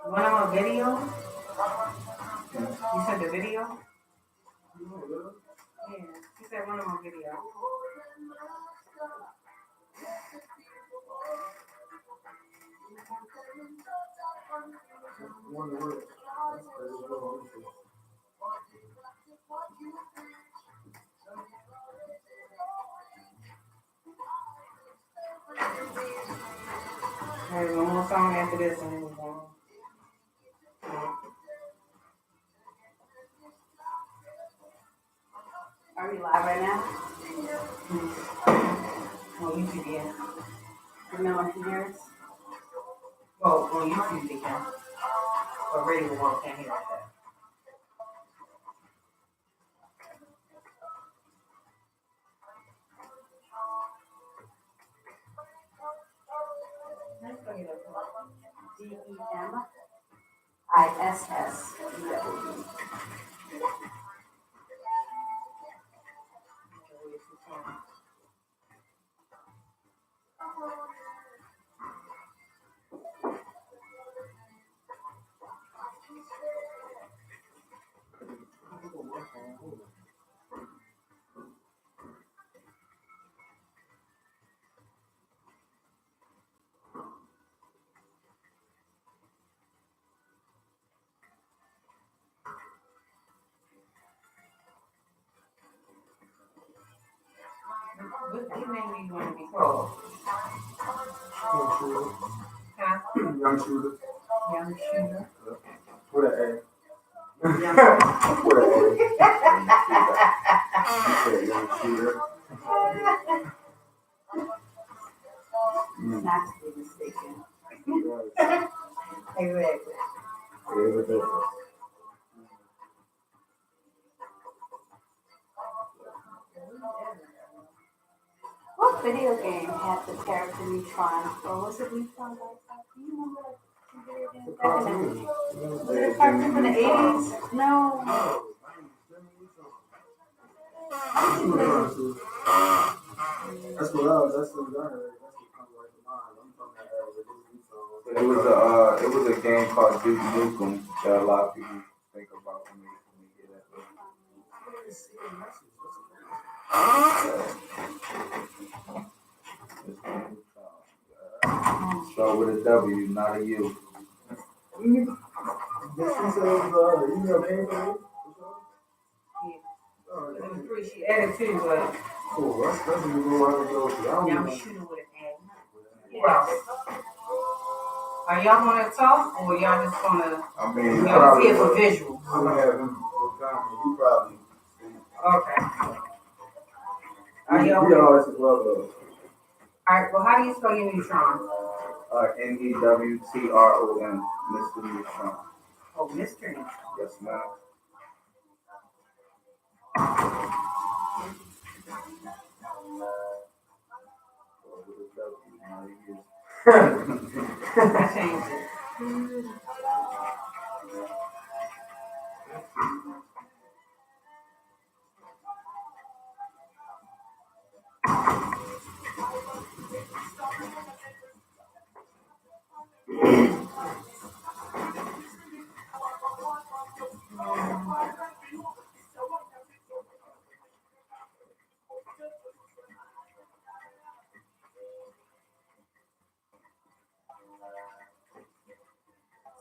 Want them on video? You said the video? Yeah, she said one of them on video. Alright, one more song after this and then we're going. Are we live right now? On YouTube, yeah. And no one can hear us? Well, on YouTube they can. But radio one can't hear us. Let's bring it up. DEMISS. What name do you want to be called? Huh? Young shooter. Young shooter. With an A. Young With an A. Young shooter. Not to be mistaken. Exactly. There's a difference. What video game had the character Neutron? Or was it Neutron? Do you remember the video game back in the Was it a cartoon from the 80s? No. That's what I heard. That's what kind of like the mind. I'm from that It was a game called Neeuq that a lot of people think about when they hear that. So with a W, not a U. This is the email name for me? She added two, but Cool. That's a new one to go to. young shooter with an A. Well, are y'all gonna talk or y'all just gonna I mean, y'all just here for visual? I'm gonna have him comment. He probably. Okay. Are We y'all always love those. alright, well how do you spell your Neutron? Newtron, Mr. Neutron. Oh, Mr. Neutron. Yes, ma'am. I changed it.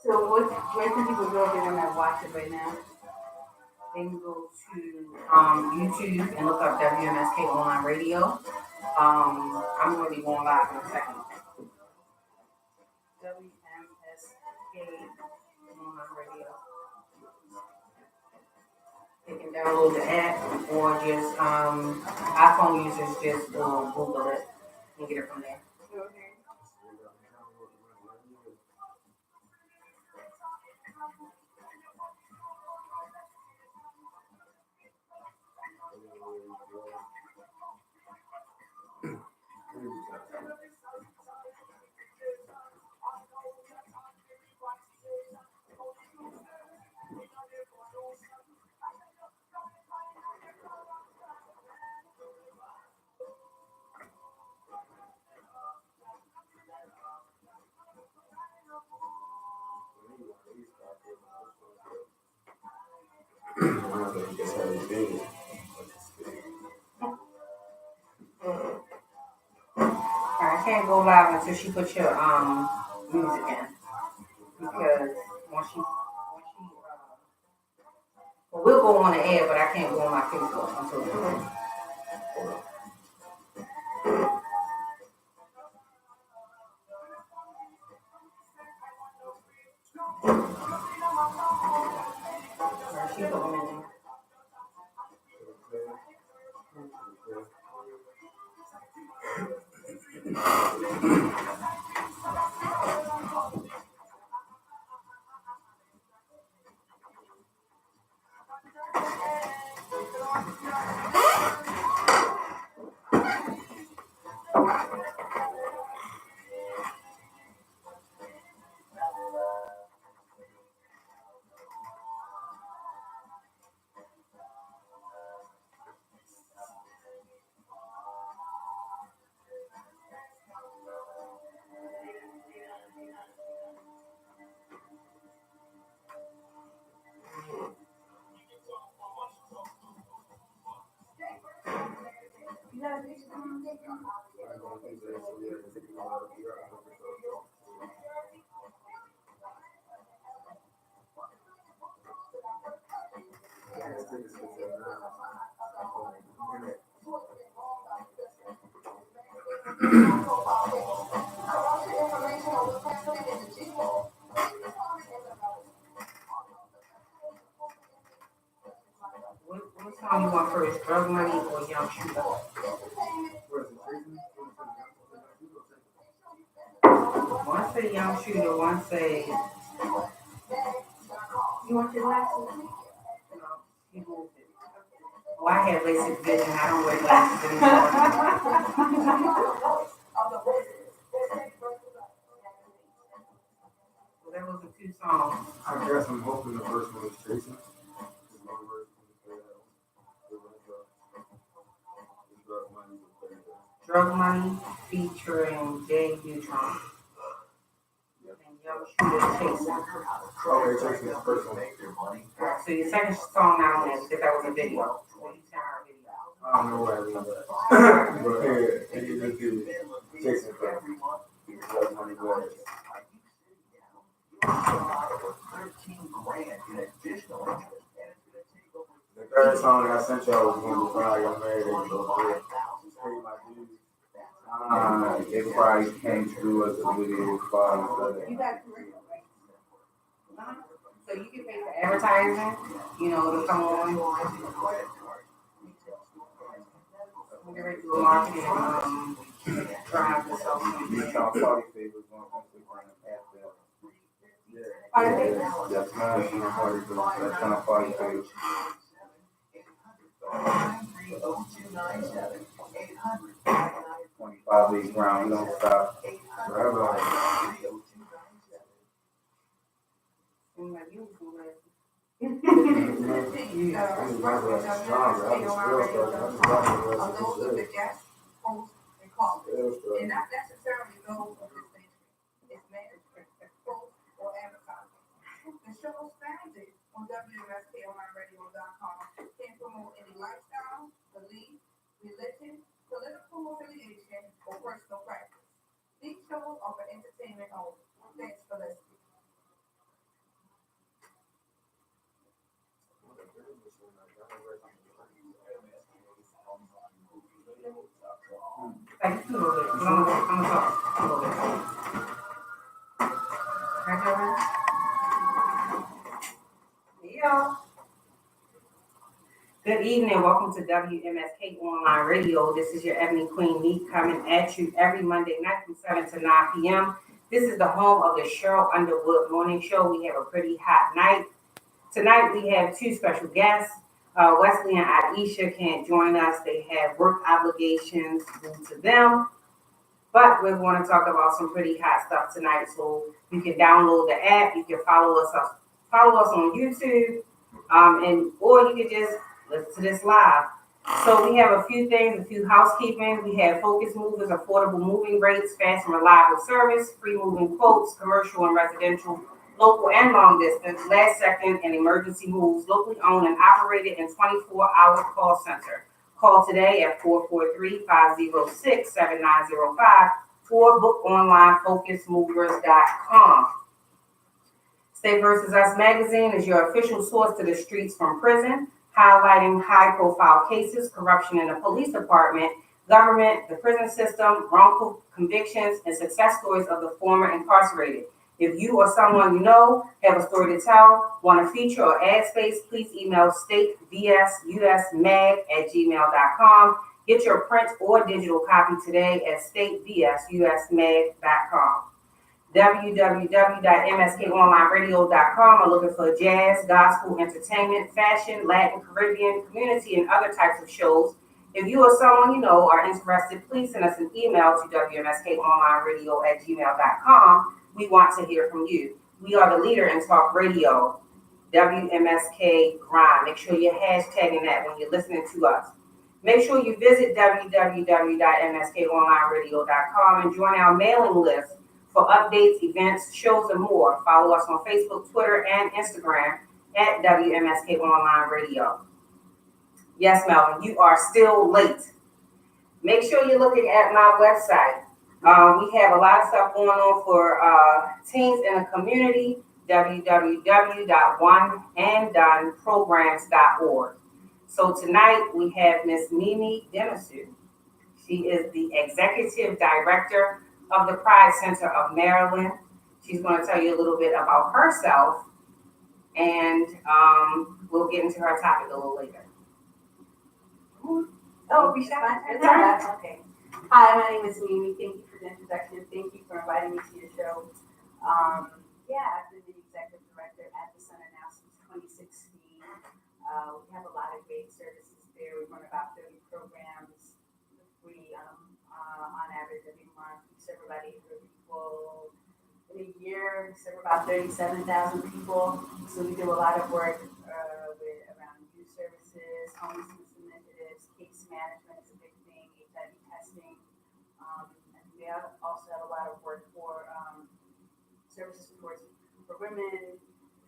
So where can people go if they want to watch it right now? They can go to YouTube and look up WMSK Online Radio. I'm going to be going live in a second. WMSK on my radio. You can download the app or just iPhone users just Google it and get it from there. Okay. I can't go live until she puts your music in because well, we'll go on the air, but I can't go on my Facebook until then. She put them in there. What song you want first? Drug Money or Young Shooter? One say Young Shooter, one say. You want your glasses? No, he moved it. Oh, I have LASIK vision. I don't wear glasses anymore. So that was the two songs. I guess I'm hoping the first one is Jason. Drug Money featuring Jay Neutron. And Young Shooter Chasing. Okay, Jason is the first one. So your second song now is because that was a video. Well, you sent her a video. I don't know what I mean by that. But yeah, and you just do Jason first. Drug Money was. The third song that I sent y'all was going to be Fire Your Married and Go Through. Pay My Dues. They probably came through us a video file. You got commercial, right? So you can pay for advertising, you know, to come on. We're going to do a marketing drive to sell something. You saw Party Favors on Instagram after. Pardon me? That's not Party Favors. 25 days round, we don't stop. Forever. Seems like you was going to And not necessarily those of this nature. It's management, post, or advertising. The show was founded on WMSKOnlineradio.com can promote any lifestyle, belief, religion, political affiliation, or personal practice. These shows are for entertainment only. Thanks for listening. Thank you. I'm going to talk. y'all. Good evening. Welcome to WMSK Online Radio. This is your Ebony Queen Neeuq coming at you every Monday night from 7 to 9 p.m. This is the home of the Cheryl Underwood Morning Show. We have a pretty hot night. Tonight we have two special guests. Wesley and Aisha can't join us. They have work obligations due to them. But we're going to talk about some pretty hot stuff tonight. So you can download the app. You can follow us on YouTube, or you can just listen to this live. So we have a few things, a few housekeeping. We have focus movers, affordable moving rates, fast and reliable service, free moving quotes, commercial and residential, local and long distance, last second and emergency moves, locally owned and operated in 24-hour call center. Call today at 443-506-7905 or book online focusmovers.com. State vs. Us magazine is your official source to the streets from prison, highlighting high-profile cases, corruption in the police department, government, the prison system, wrongful convictions, and success stories of the former incarcerated. If you or someone you know have a story to tell, want a feature or ad space, please email statevsurmag@gmail.com. Get your print or digital copy today at statevsurmag.com. www.mskonlineradio.com are looking for jazz, gospel, entertainment, fashion, Latin, Caribbean, community, and other types of shows. If you or someone you know are interested, please send us an email to wmskonlineradio@gmail.com. We want to hear from you. We are the leader in talk radio, WMSK Grind. Make sure you're hashtagging that when you're listening to us. Make sure you visit www.mskonlineradio.com and join our mailing list for updates, events, shows, and more. Follow us on Facebook, Twitter, and Instagram at WMSK Online Radio. Yes, Melvin, you are still late. Make sure you're looking at my website. We have a lot of stuff going on for teens in the community, www.oneanddonprograms.org. So tonight we have Miss Mimi Demisu. She is the Executive Director of the Pride Center of Maryland. She's going to tell you a little bit about herself, and we'll get into her topic a little later. Oh, we should. Okay. Hi, my name is Neeuq. Thank you for the introduction. Thank you for inviting me to your show. I've been the executive director at the center now since 2016. We have a lot of great services there. We run about 30 programs. We, on average, every month, we serve about 800 people. In a year, we serve about 37,000 people. So we do a lot of work around youth services, homelessness initiatives, case management is a big thing, HIV testing. And we also have a lot of work for services for women,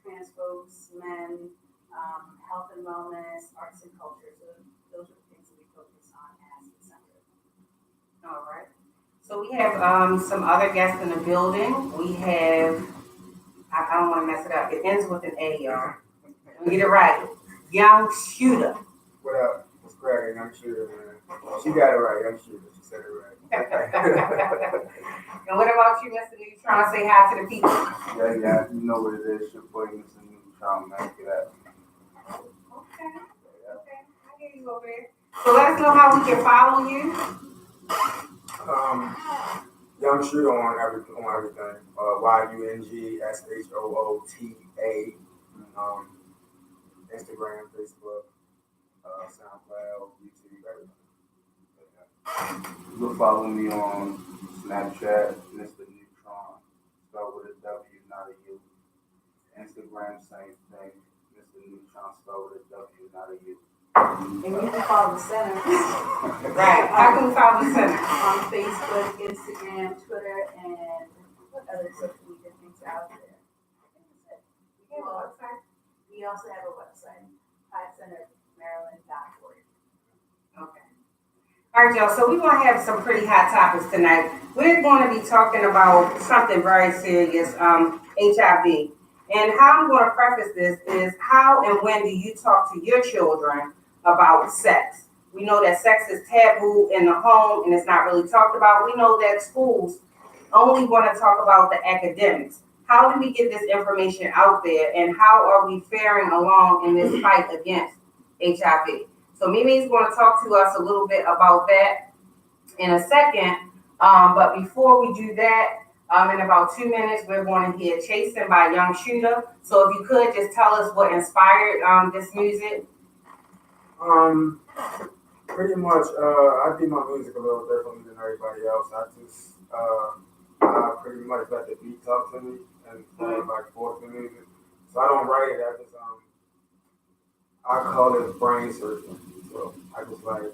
trans folks, men, health and wellness, arts and culture. So those are the things that we focus on as the center. All right. So we have some other guests in the building. We have, I don't want to mess it up. It ends with an A, y'all. Let me get it right. Young Shooter. What up? What's cracking? I'm sure, man. She got it right. I'm sure she said it right. And what about you, Mr. Neeuq? Trying to say hi to the people? Yeah, you know what it is. Your boy, Mr. Neeuq, trying to make it up. Okay. I hear you over there. So let us know how we can follow you. Young Shooter on everything. YUNGSHOOTA. Instagram, Facebook, SoundCloud, YouTube, everything. You can follow me on Snapchat, Mr. Neutron, spelled with a W, not a U. Instagram, same thing, Mr. Neutron, spelled with a W, not a U. And you can follow the center Right. How can we follow the center? on Facebook, Instagram, Twitter, and what other social media things out there. We also have a website, pridecentermaryland.org. Okay. All right, y'all. So we're going to have some pretty hot topics tonight. We're going to be talking about something very serious, HIV. And how I'm going to preface this is how and when do you talk to your children about sex? We know that sex is taboo in the home and it's not really talked about. We know that schools only want to talk about the academics. How do we get this information out there, and how are we faring along in this fight against HIV? So Mimi's going to talk to us a little bit about that in a second. But before we do that, in about 2 minutes, we're going to hear Chasing by Young Shooter. So if you could just tell us what inspired this music. Pretty much, I do my music a little differently than everybody else. I pretty much let the beat talk to me and like force the music. So I don't write it. I call it brain surfing. So I just like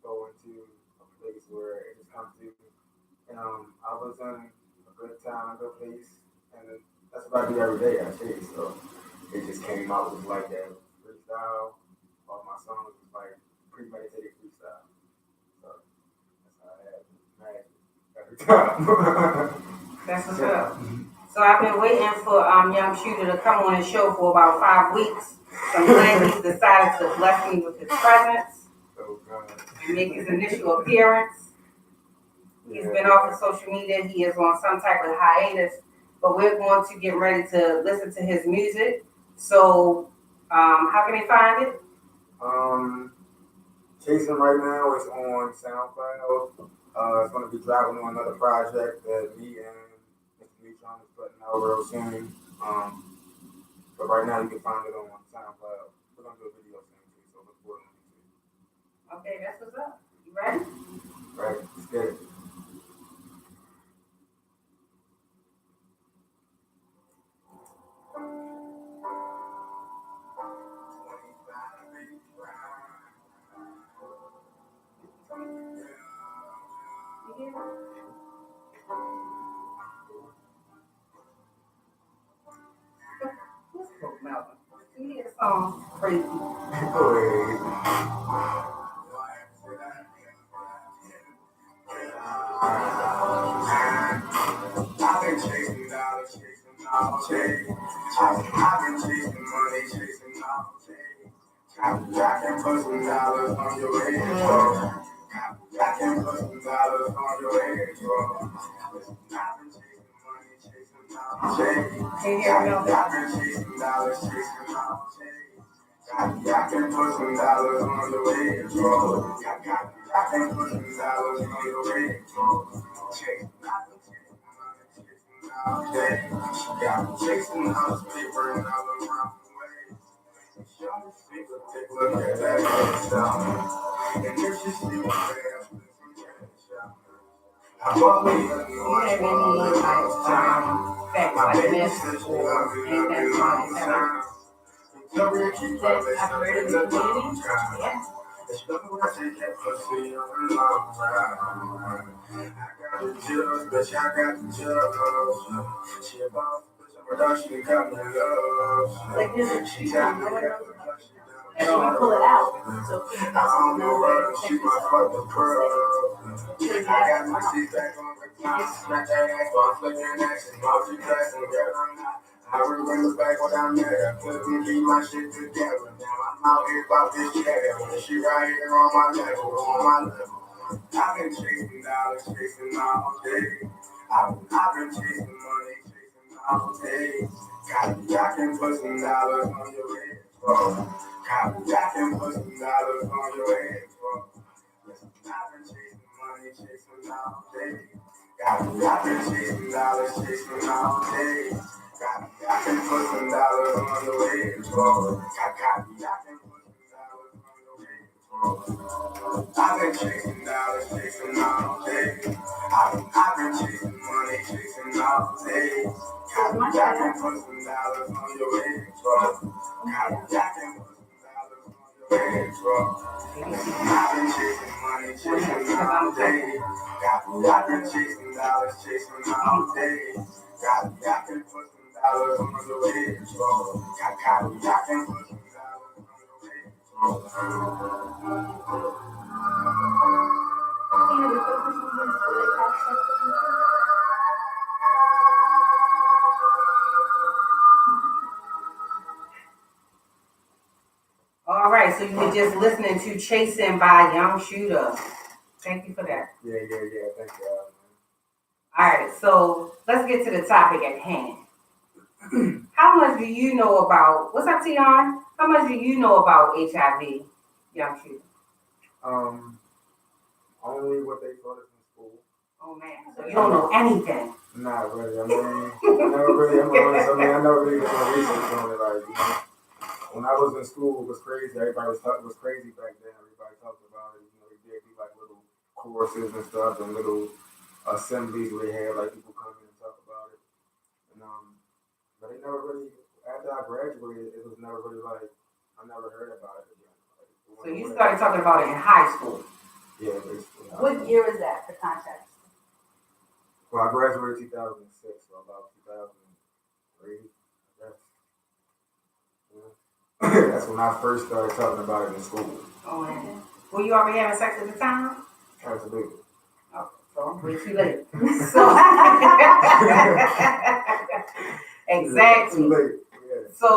go into a place where it just comes to me. I was in a good time, a good place, and that's what I do every day actually. So it just came out with like that freestyle. All my songs was like premeditated freestyle. So that's how I have magic every time. That's what's up. So I've been waiting for Young Shooter to come on the show for about 5 weeks. So I'm glad he's decided to bless me with his presence and make his initial appearance. He's been off of social media. He is on some type of hiatus, but we're going to get ready to listen to his music. So how can they find it? Chasing right now is on SoundCloud. It's going to be dropping on another project that me and Mr. Neeuq is putting out real soon. But right now you can find it on SoundCloud. We're going to do a video soon too, so look for it on YouTube. Okay, that's what's up. You ready? Right, let's get it. Malcolm. Give me a song. Crazy. I've been chasing dollars, chasing all day. I've been chasing money, chasing all day. I can put some dollars on your head, bro. I can put some dollars on your head, bro. I've been chasing money, chasing all day. I've been chasing dollars, chasing all day. I can put some dollars on your head, bro. I can put some dollars on your head, bro. Got me chasing house paper and all around the way. Y'all see the take a look at that ass down. And if you see my ass, put some cash out. I bought me a new Facts my like baby this, said she or love me, ain't love that me long song? time. Tell me to keep her, let's I've not heard let in the the dog community. die. Yeah. She love me when I take that pussy on her long ride. I got the chills, bitch, I got the chills. She a boss, bitch, I'm a dog, she got me love. Like this, She got me love. and she can pull it out. So I don't know where she my fucking pearl. I got my seat back on the clock, smack that ass while I'm flicking action, multi-dressing, girl, I'm not. I remember back when I met her, couldn't keep my shit together. Now I'm out here about this cheddar, she right here on my level, on my level. I've been chasing dollars, chasing all day. I've been chasing money, chasing all day. Copy, I can put some dollars on your head, bro. Copy, I can put some dollars on your head, bro. Listen, I've been chasing money, chasing all day. Copy, I've been chasing dollars, chasing all day. Copy, I can put some dollars on your head, bro. Copy, I can put some dollars on your head, bro. I've been chasing dollars, chasing all day. I've been chasing money, chasing all day. Copy, I can put some dollars on your head, bro. Copy, I can put some dollars on your head, bro. I've been chasing money, chasing all day. I've been chasing dollars, chasing all day. I can put some dollars on your head, bro. I can put some dollars on your head, bro. All right, so you were just listening to Chasing by Young Shooter. Thank you for that. Yeah. Thank you. All right, so let's get to the topic at hand. How much do you know about, what's up, Tion? How much do you know about HIV, young children? Only what they taught us in school. Oh man, so you don't know anything. Not really. I mean, I never really, I'm honest, I never really did any research on it. Like, when I was in school, it was crazy. Everybody was crazy back then. Everybody talked about it. They did like little courses and stuff and little assemblies where they had like people come in and talk about it. And but they never really. After I graduated, it was never really like I never heard about it again. So you started talking about it in high school. Yeah, basically. What year was that for context? Well, I graduated 2006, so about 2003. That's when I first started talking about it in school. Oh man. Were you already having sex at the time? Absolutely. Oh, so I'm way too late. So exactly. Too late. Yeah. So,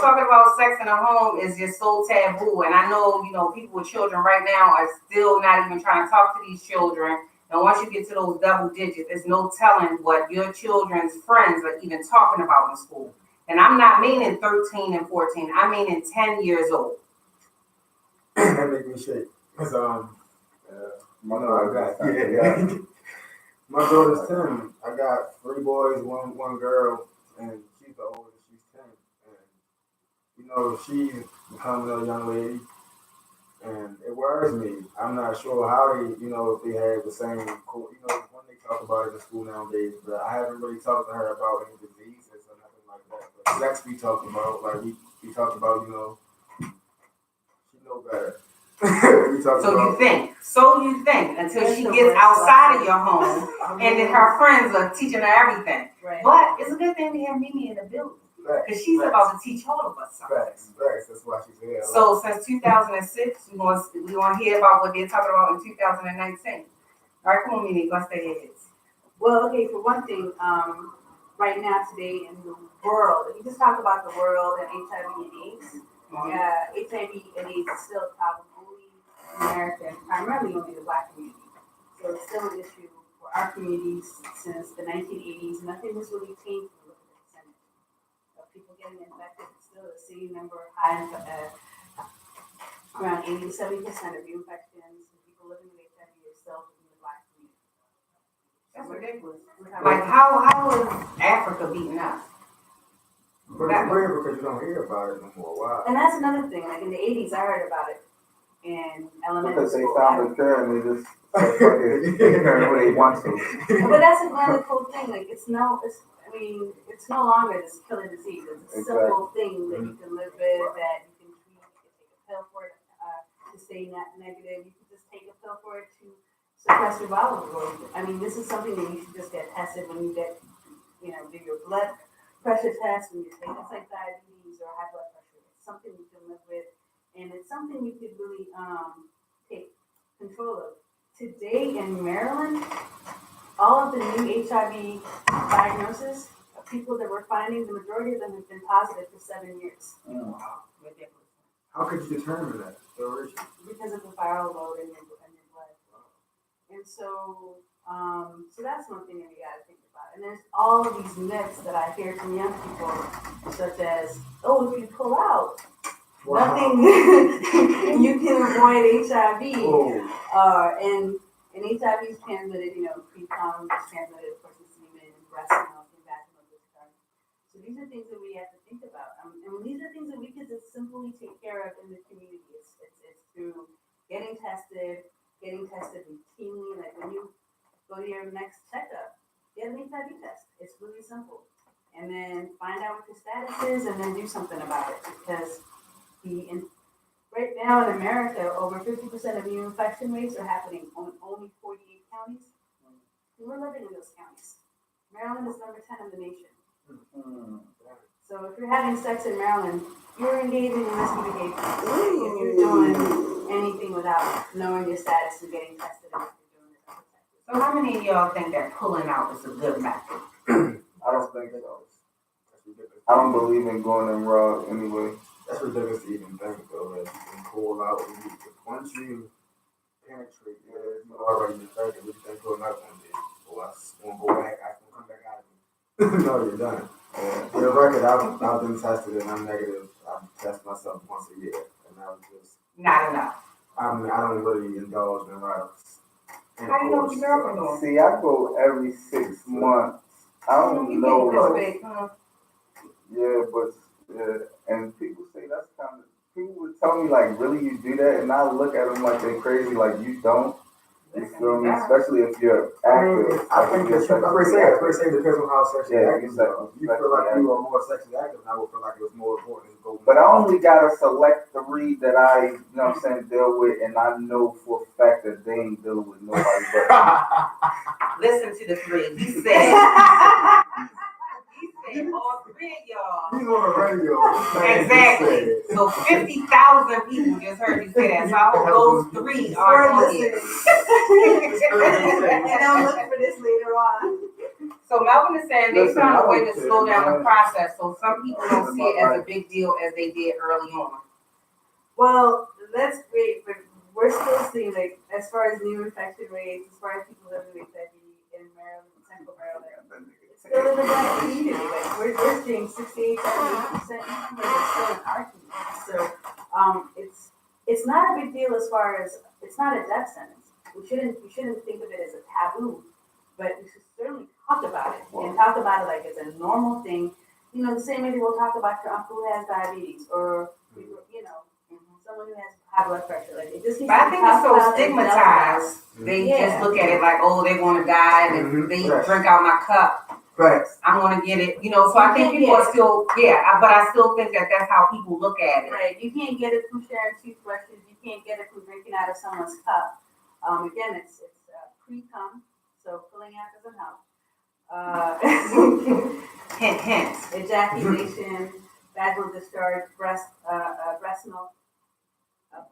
talking about sex in a home is just so taboo. And I know, people with children right now are still not even trying to talk to these children. And once you get to those double digits, there's no telling what your children's friends are even talking about in school. And I'm not meaning 13 and 14. I mean in 10 years old. That make me shake. Cause my daughter's 10. I got 3 boys, one girl, and she's the oldest. She's 10, and she's becoming a young lady, and it worries me. I'm not sure how they, if they have the same, when they talk about it in school nowadays. But I haven't really talked to her about any diseases or nothing like that. But sex we talked about, like we talked about, she know better. So you think until she gets outside of your home, and then her friends are teaching her everything. Right. But it's a good thing we have Mimi in the building because she's about to teach all of us something. Facts. That's why she's here. So since 2006, we want to hear about what they're talking about in 2019. All right, come on, Mimi, let's stay here. Well, okay, for one thing, right now today in the world, if you just talk about the world and HIV and AIDS, HIV and AIDS is still a problem only in America and primarily only the Black community. So it's still an issue for our communities since the 1980s. Nothing has really changed when you look at the percentage of people getting infected. It's still the same number, high, around 80 to 70% of new infections and people living with HIV are still in the Black community. That's ridiculous. Like, how is Africa beating us? But it's weird because you don't hear about it no more. Wow. And that's another thing. Like in the 80s, I heard about it in elementary because school. Because they found a cure and they just who they want to. But that's another cool thing. Like it's no longer this killer disease. It's a simple thing that you can live with, that you can treat. You can take a pill for it to stay negative. You can just take a pill for it to suppress your bowel growth. I mean, this is something that you should just get tested when you get, do your blood pressure test when you take it's like diabetes or high blood pressure. It's something you can live with, and it's something you could really take control of. Today in Maryland, all of the new HIV diagnoses of people that we're finding, the majority of them have been positive for 7 years. Wow. How could you determine that? Because of the viral load in your blood. And so that's one thing that we got to think about. And there's all of these myths that I hear from young people, such as, if you pull out, nothing, you can avoid HIV. And HIV is transmitted, pre-cum is transmitted, of course, in semen and breast milk and vaginal discharge. So these are things that we have to think about. And these are things that we could just simply take care of in the community. It's through getting tested routinely. Like when you go to your next checkup, get an HIV test. It's really simple. And then find out what your status is and then do something about it. Because right now in America, over 50% of new infection rates are happening on only 48 counties. And we're living in those counties. Maryland is number 10 in the nation. So if you're having sex in Maryland, you're engaging in risky behavior. If you're doing anything without knowing your status and getting tested and what you're doing is unprotected. So how many of y'all think that pulling out is a good method? I don't think so. I don't believe in going in raw anyway. That's ridiculous to even think though. That you can pull out once you penetrate, you're already infected. What you think pulling out gonna do? or I just want to go back, I can come back out again. No, you're done. For the record, I've been tested and I'm negative. I test myself once a year, and I was just Not enough. I don't really indulge in violence. How do you know what your girlfriend doing? See, I go every 6 months. I don't You know. can't participate, huh? Yeah, but and people say that's kind of. People would tell me like, really, you do that, and I look at them like they're crazy. Like you don't. You feel me? Especially if you're active. I think that's what they say. They say depends on how sexually Yeah, active you are. You feel like you are more sexually active, and I would feel like it was more important to go. But I only got to select 3 that I, you know what I'm saying, deal with, and I know for a fact that they ain't dealing with nobody but me. Listen to the 3. He said all 3 of y'all. He's on the radio. Exactly. So 50,000 people just heard you say that. So I hope those 3 are on here. And I'll look for this later on. So Melvin is saying they found a way to slow down the process, so some people don't see it as a big deal as they did early on. Well, that's great, but we're still seeing, like, as far as new infection rates, as far as people living with HIV in Maryland, Central Maryland, it's still in the black community. Like, we're seeing 68, 78% it's still in our community. So, it's not a big deal as far as, it's not a death sentence. We shouldn't think of it as a taboo, but we should certainly talk about it and talk about it like it's a normal thing. You know, the same way we'll talk about your uncle who has diabetes or, you know, someone who has high blood pressure. Like, it just needs But I to think be it's so talked about and dealt stigmatized. with. They Yeah. just look at it like, oh, they're going to die, and if they drink out my cup, I'm going to get it. You know, so I think people are still, but I still think that that's how people look at it. Right. You can't get it from sharing toothbrushes. You can't get it from drinking out of someone's cup. Again, it's pre-cum, so pulling out doesn't help. Hint. Ejaculation, vaginal discharge, breast milk,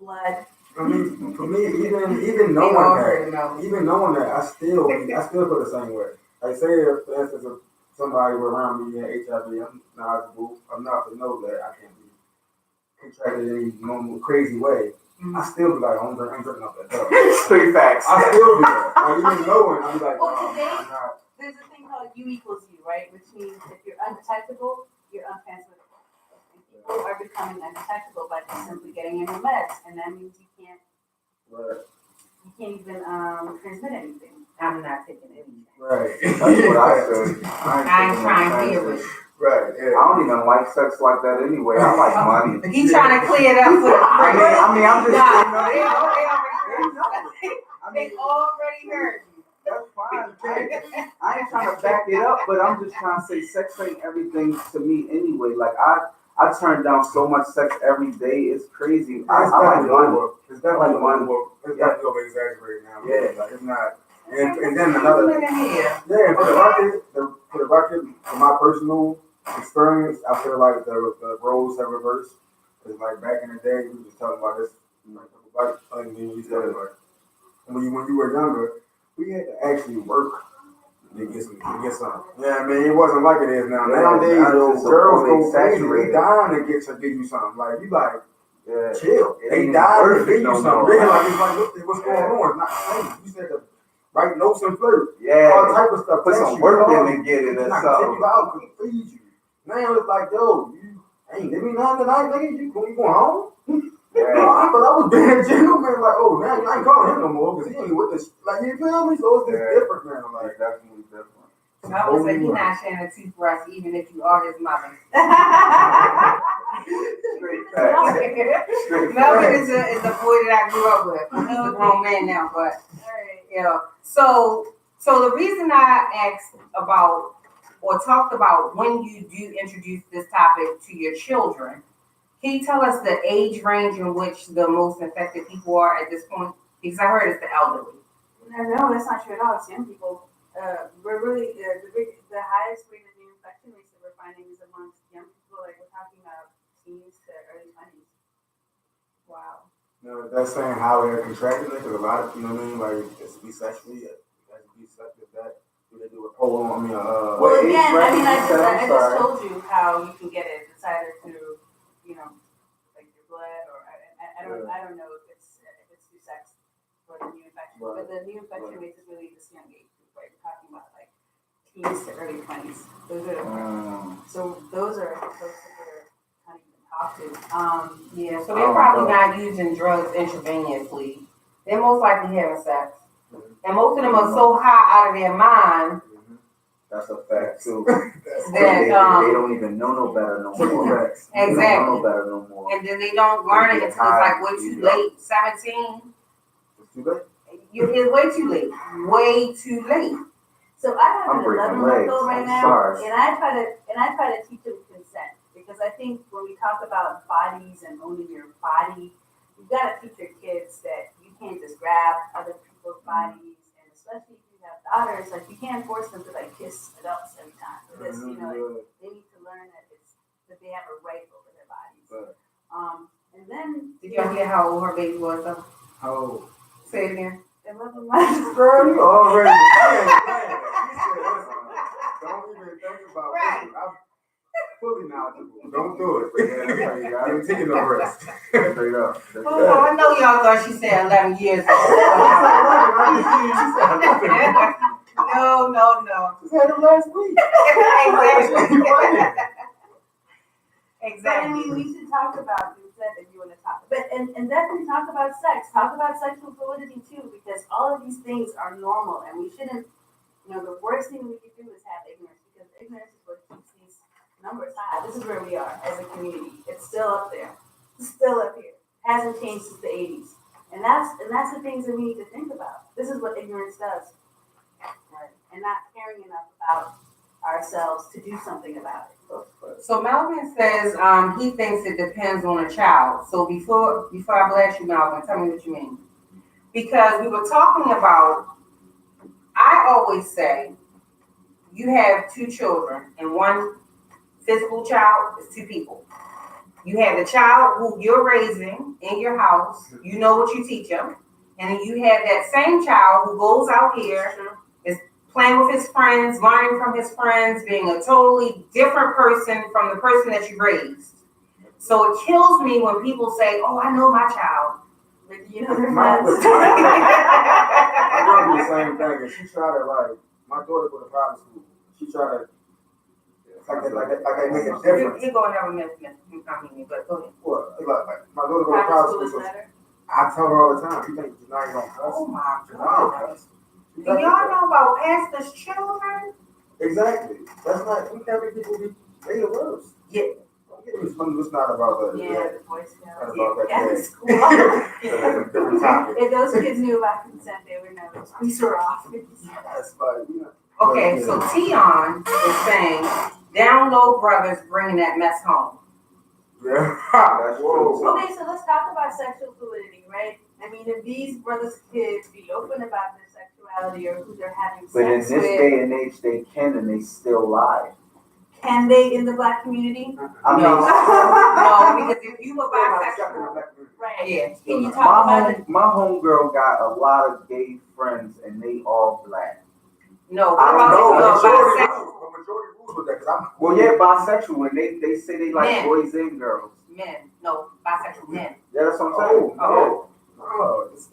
blood. I mean, for me, even knowing that, I still feel the same way. Like, say if, for instance, if somebody were around me had HIV, I'm knowledgeable enough to know that I can't be contracted in any normal, crazy way. I still be like, I'm drinking up that stuff. Straight facts. I still do that. Like, even knowing, I'm like, Well, today, I'm not. there's a thing called U equals U, right? Which means if you're undetectable, you're untransmittable. And people are becoming undetectable by just simply getting in your meds, and that means you can't even transmit anything. I'm not taking anything. Right. That's what I said. I ain't trying to deal with it. Right. Yeah. I don't even like sex like that anyway. I like money. He trying to clear it up for the I mean, I'm just they already heard you. That's fine. I ain't trying to back it up, but I'm just trying to say sex ain't everything to me anyway. Like I turn down so much sex every day. It's crazy. I like money. It's definitely over exaggerated now. Yeah. Like, it's not. And then another. Yeah. For the record, from my personal experience, I feel like the roles have reversed. Because like back in the day, we were just talking about this. When you were younger, we had to actually work to get some. Yeah, I mean, it wasn't like it is now. Nowadays, those girls go crazy. They dying to give you something. Like, you like, chill. They dying to give you something. They're like, it's like, what's going on? It's not the same. You said to write notes and flirt. Yeah. All type of stuff. Put some work in and get it or Take something. you out, could feed you. Now it's like, yo, you ain't give me nothing tonight, nigga. You going home? Yeah. I thought I was being a gentleman, like, oh, now I ain't calling him no more, because he ain't with this, like, you feel me? So it's just different now, like, definitely different. I would say he's not sharing a toothbrush, even if you are his mother. Melvin is a boy that I grew up with. He's a grown man now, but, So the reason I asked about, or talked about when you do introduce this topic to your children, can you tell us the age range in which the most infected people are at this point? Because I heard it's the elderly. No, that's not true at all. It's young people. We're really the highest rate of new infection rates that we're finding is amongst young people. Like, we're talking about teens to early 20s. Wow. No, that's saying how they're contracting it, because a lot of, you know what I mean, like, it's to be sexually, that, do they do a polo, well, again, I mean, I just told you how you can get it. It's either through, you know, like your blood, or I don't know if it's through sex for the new infection, but the new infection rate is really this young age group, right? We're talking teens to early 20s. Those are so those are folks that we're kind of even talk to. Yeah, so they're probably not using drugs intravenously. They're most likely having sex. And most of them are so high out of their mind. That's a fact too. That, they don't even know no better no more. Exactly. They don't know no better no more. And then they don't learn it until it's like way too late. 17. It's too late. It's way too late. Way too late. So I have I'm an breaking 11-month-old right legs. now, Sorry. and I try to teach him consent, because I think when we talk about bodies and owning your body, you've got to teach your kids that you can't just grab other people's bodies, and especially if you have daughters, like you can't force them to like kiss adults every time. Because you know they need to learn that that they have a right over their bodies. And then did y'all hear how old her baby was though? How old? Say it again. 11 months. Girl, you already Don't even think about Right. it. I'm fully knowledgeable. don't do it. I'm taking no risk. Straight up. Oh, I know y'all thought she said 11 years old. No. Just had them last week. Exactly. But I mean, we should talk about consent if you want to talk, but and definitely talk about sex. Talk about sexual fluidity too, because all of these things are normal, and we shouldn't. You know, the worst thing we could do is have ignorance, because ignorance is what keeps these numbers high. This is where we are as a community. It's still up there. It's still up here. Hasn't changed since the 80s, and that's the things that we need to think about. This is what ignorance does, right? And not caring enough about ourselves to do something about it. So Melvin says he thinks it depends on a child. So before I blast you, Melvin, tell me what you mean. Because we were talking about, I always say, you have two children, and one physical child is two people. You have the child who you're raising in your house, you know what you teach them, and then you have that same child who goes out here, is playing with his friends, learning from his friends, being a totally different person from the person that you raised. So it kills me when people say, "Oh, I know my child." But you know, their My friends. daughter do the same thing, and she try to my daughter go to private school. She try to like they make a difference. You're going to have a myth, but go ahead. What? Like my daughter go to Private private school is school. So better. I tell her all the time, you think Janai gonna cuss? Oh my Janai don't God. cuss. Do y'all know about pastors' children? Exactly. That's not, we can't make people be made it worse. Yeah. It's not about that. Yeah, the Boy Scouts. Not about that. Yeah, Yeah. school. Different topic. If those kids knew about consent, they would know. We were off. That's like, you know. Okay, so Tion is saying, download brothers bringing that mess home. Yeah. That's Whoa. true. Okay, so let's talk about sexual fluidity, right? I mean, if these brothers' kids be open about their sexuality or who they're having But in sex this with, day and age, they can and they still lie. can they in the Black community? I No, mean, because if you were bisexual, Right. yeah. Can you talk about it? my homegirl got a lot of gay friends and they all black. No, I don't know. Majority rules with that, because I'm. Well, yeah, bisexual, and they say they like Men. boys and girls. men, no, bisexual men. Yeah, that's what I'm saying. Oh.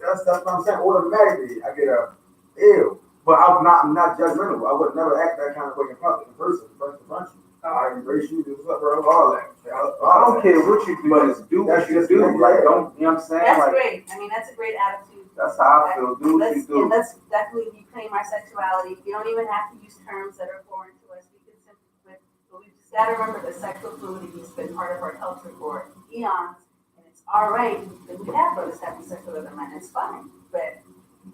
That's what I'm saying. Automatically, I get a ew. But I'm not judgmental. I would never act that kind of way in public, in person, front to front you. I embrace you, what's up, bro, all that. I don't care what you do, just do what you do. Like, don't, you know what I'm saying? That's Like, great. I mean, that's a great attitude. that's how I feel. Do what you And do. let's definitely reclaim our sexuality. We don't even have to use terms that are foreign to us. We can simply, but we just got to remember that sexual fluidity has been part of our culture for eons, and it's all right that we have brothers having sex with other men. It's fine, but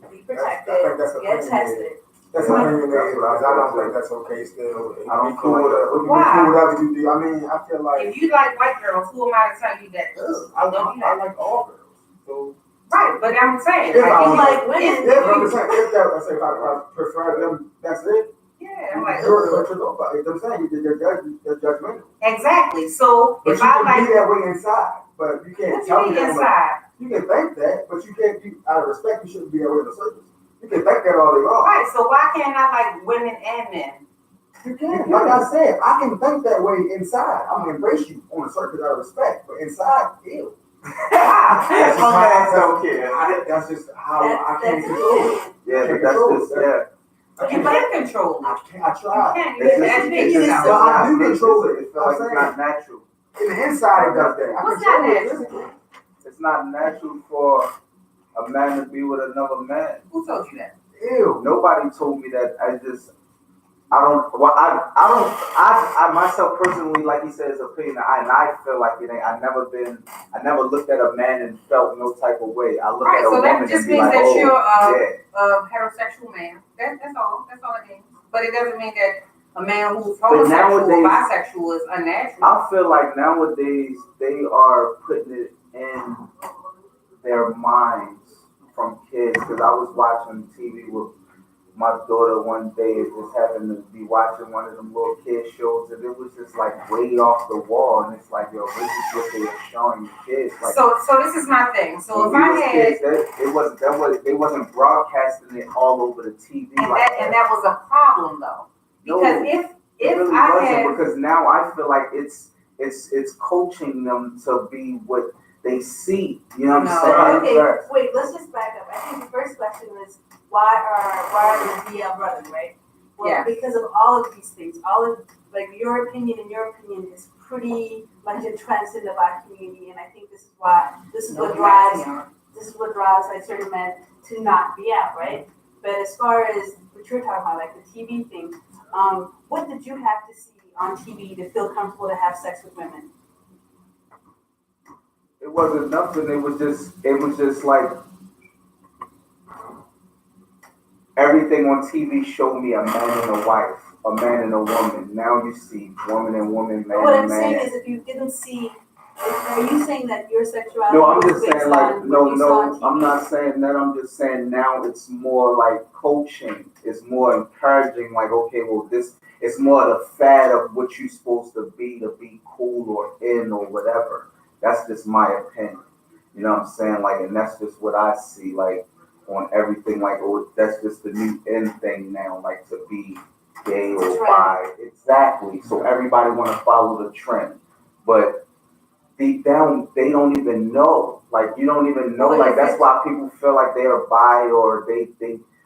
be protected, get tested. That's opinionated, because I don't think that's okay still. I don't Be cool feel with it. Why? Be cool whatever you do. I mean, I feel like, If you like white girls, who am I to tell you that? I like all girls. So, Right, but I'm saying, If like, I you was- like if women. I'm saying, if that, I say, if I prefer them, that's it. Yeah, I'm like, You're nobody. I'm saying, you're judgmental. exactly. So But if you I can like, be that way inside, but you can't what tell you me mean that. inside? You can think that, but you can't be, out of respect, you shouldn't be that way in the surface. You can think that all day long. Right, so why can't I like women and men? You can. Like I said, I can think that way inside. I'm gonna embrace you on the surface out of respect, but inside, ew. That's just my how- ass don't care. That's just how I can't That's control it. Yeah, but that's just, yeah. You can't control it. I tried. You can't. You It's have to just, educate it's just yourself. Well, I do not- control it. It feels like it's not natural. In the inside, it does that. I What's control not it natural? physically. It's not natural for a man to be with another man. Who told you that? Ew. Nobody told me that. I myself personally, like he said, his opinion, I feel like it ain't. I never looked at a man and felt no type of way. I look Right, at a so woman that just and be means like, that oh, you're yeah. a heterosexual man. That's all. That's all it means. But it doesn't mean that a man who's But homosexual or nowadays- bisexual is unnatural. I feel like nowadays they are putting it in their minds from kids. Because I was watching TV with my daughter one day, it just happened to be watching one of them little kid shows, and it was just like way off the wall, and it's like, yo, this is what they are showing the kids. Like, So this is my thing. So if when we I was had, kids, they wasn't broadcasting it all over the TV and that was a problem though, because it if really I wasn't, had, because now I feel like it's coaching them to be what they see. You know what No. I'm saying? Okay, wait, let's just back up. I think the first question was, why are the DL brothers, right? Well, Yeah. because of all of these things, like your opinion and your opinion is pretty much entrenched in the Black community, and I think this is what drives like certain men to not be out, right? But as far as what you're talking about, like the TV thing, what did you have to see on TV to feel comfortable to have sex with women? It wasn't nothing. It was just like everything on TV showed me a man and a wife, a man and a woman. Now you see woman and woman, man What and I'm man. saying is, if you didn't see, are you saying that your sexuality No, I'm was just based saying like, on what you saw on TV? I'm not saying that. I'm just saying now it's more like coaching. It's more encouraging. Like, okay, well, it's more the fad of what you're supposed to be cool or in or whatever. That's just my opinion. You know what I'm saying? Like, and that's just what I see. Like on everything. Like, oh, that's just the new in thing now. Like to be gay or bi. Exactly. So everybody want to follow the trend, but deep down, they don't even know. Like, you don't even know. Like, that's why people feel like they are bi or they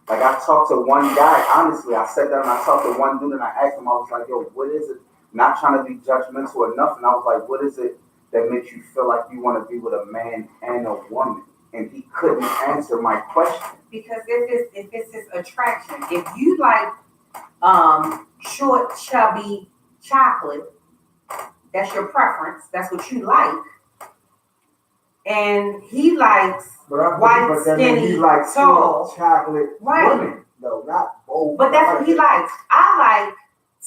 like, I talked to one guy, honestly, I sat down and I talked to one dude and I asked him, I was like, yo, what is it? Not trying to be judgmental or nothing. I was like, what is it that makes you feel like you want to be with a man and a woman? And he couldn't answer my question. because if it's this attraction, if you like short, chubby chocolate, that's your preference. That's what you like. And he likes white, skinny, he likes tall, chocolate right? women, though, not both. But that's what he likes. I like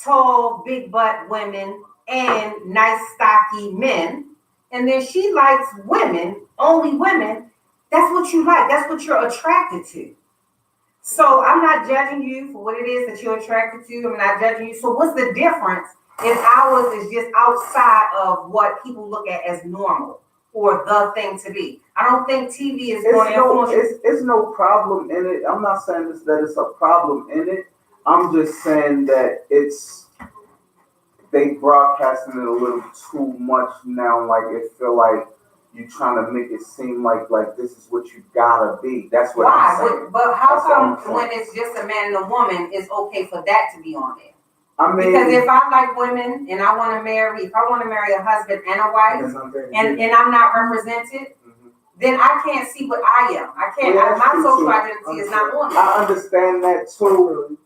tall, big butt women and nice, stocky men. And then she likes women, only women. That's what you like. That's what you're attracted to. So I'm not judging you for what it is that you're attracted to. I'm not judging you. So what's the difference if ours is just outside of what people look at as normal or the thing to be? I don't think TV is going to influence you. It's no problem in it. I'm not saying that it's a problem in it. I'm just saying that they broadcasting it a little too much now. Like, it feel like you trying to make it seem like this is what you gotta be. That's what I'm saying. But how That's all I'm come saying. when it's just a man and a woman, it's okay for that to be on there? I mean, Because if I like women and I want to marry a husband and a wife, and I'm not represented, then I can't see what I am. I can't. Yeah, that's my true, social too. identity is not on there. I understand that too,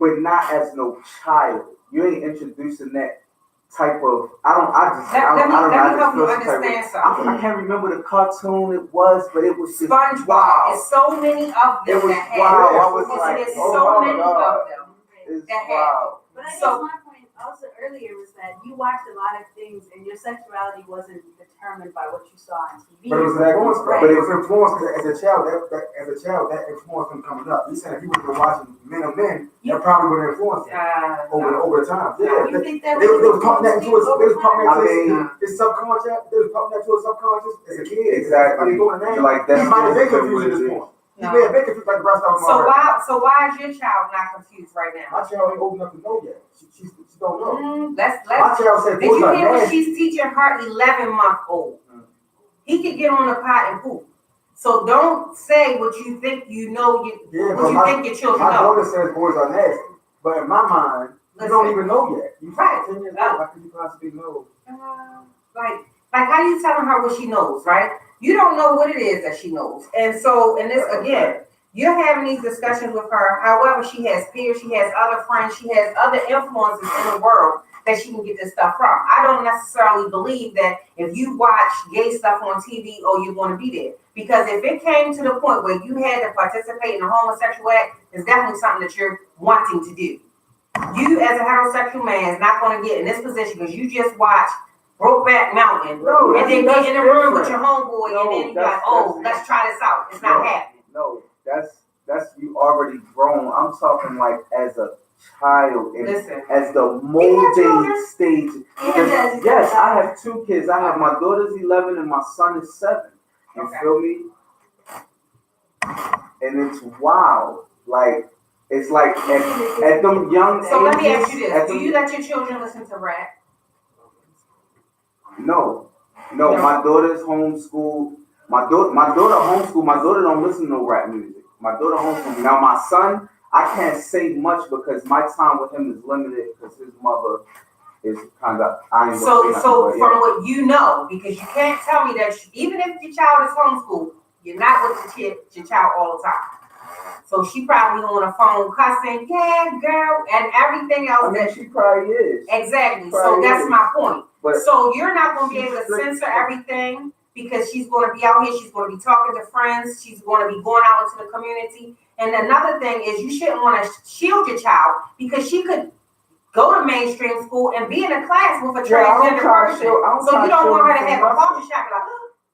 but not as no child. You ain't introducing that type of. Let me help you understand something. I can't remember the cartoon it was, but it was just SpongeBob. wow. It's so many of them It was that have. wow. I was like, There's oh so my many God. of them It's that have. wow. But I guess So- my point also earlier was that you watched a lot of things and your sexuality wasn't determined by what you saw on TV. But it was Exactly. influenced. Right. But it was influenced as a child. That influenced him coming up. You said if you were watching Men of Men, that probably would have influenced him over the time. Yeah, You think that they was pumping that influenced into his. They was you pumping over that time? to his subconscious. They was pumping that to his subconscious as a kid. Exactly. I mean, going now, Like, he that's might have been what confused at it this is. point. He may have been confused like the rest of them. So why is your child not confused right now? My child ain't old enough to know yet. She don't know. Let's. My child said, Did you hear what nasty. she's teaching her 11-month-old? He could get on the pot and poop. So don't say what you think you know, what you think your children My know. daughter says boys are nasty, but in my mind, you don't even know yet. You Right. 10 years old, how can you possibly know? Like how you telling her what she knows, right? You don't know what it is that she knows. And so, and this again, you're having these discussions with her. However, she has peers, she has other friends, she has other influences in the world that she can get this stuff from. I don't necessarily believe that if you watch gay stuff on TV, oh, you're going to be there. Because if it came to the point where you had to participate in a homosexual act, it's definitely something that you're wanting to do. You as a heterosexual man is not going to get in this position because you just watched Brokeback Mountain and then get in the room with your homeboy and then you're like, oh, let's try this out. It's not happening. No, that's you already grown. I'm talking like as a child and as the molding stage. Yes, I have 2 kids. I have my daughter's 11 and my son is 7. You feel me? And it's wild. Like it's like at them young ages. So let me ask you this: do you let your children listen to rap? No. My daughter's homeschooled. My daughter homeschooled. My daughter don't listen to no rap music. My daughter homeschooled. Now my son, I can't say much because my time with him is limited because his mother is kind of. So from what you know, because you can't tell me that even if your child is homeschooled, you're not with your child all the time. So she probably on a phone cussing, yeah, girl, and everything else. I mean, she probably is. Exactly. So that's my point. But so you're not going to be able to censor everything because she's going to be out here. She's going to be talking to friends. She's going to be going out into the community. And another thing is you shouldn't want to shield your child because she could go to mainstream school and be in a class with a transgender person. So you don't want her to have a culture shock like,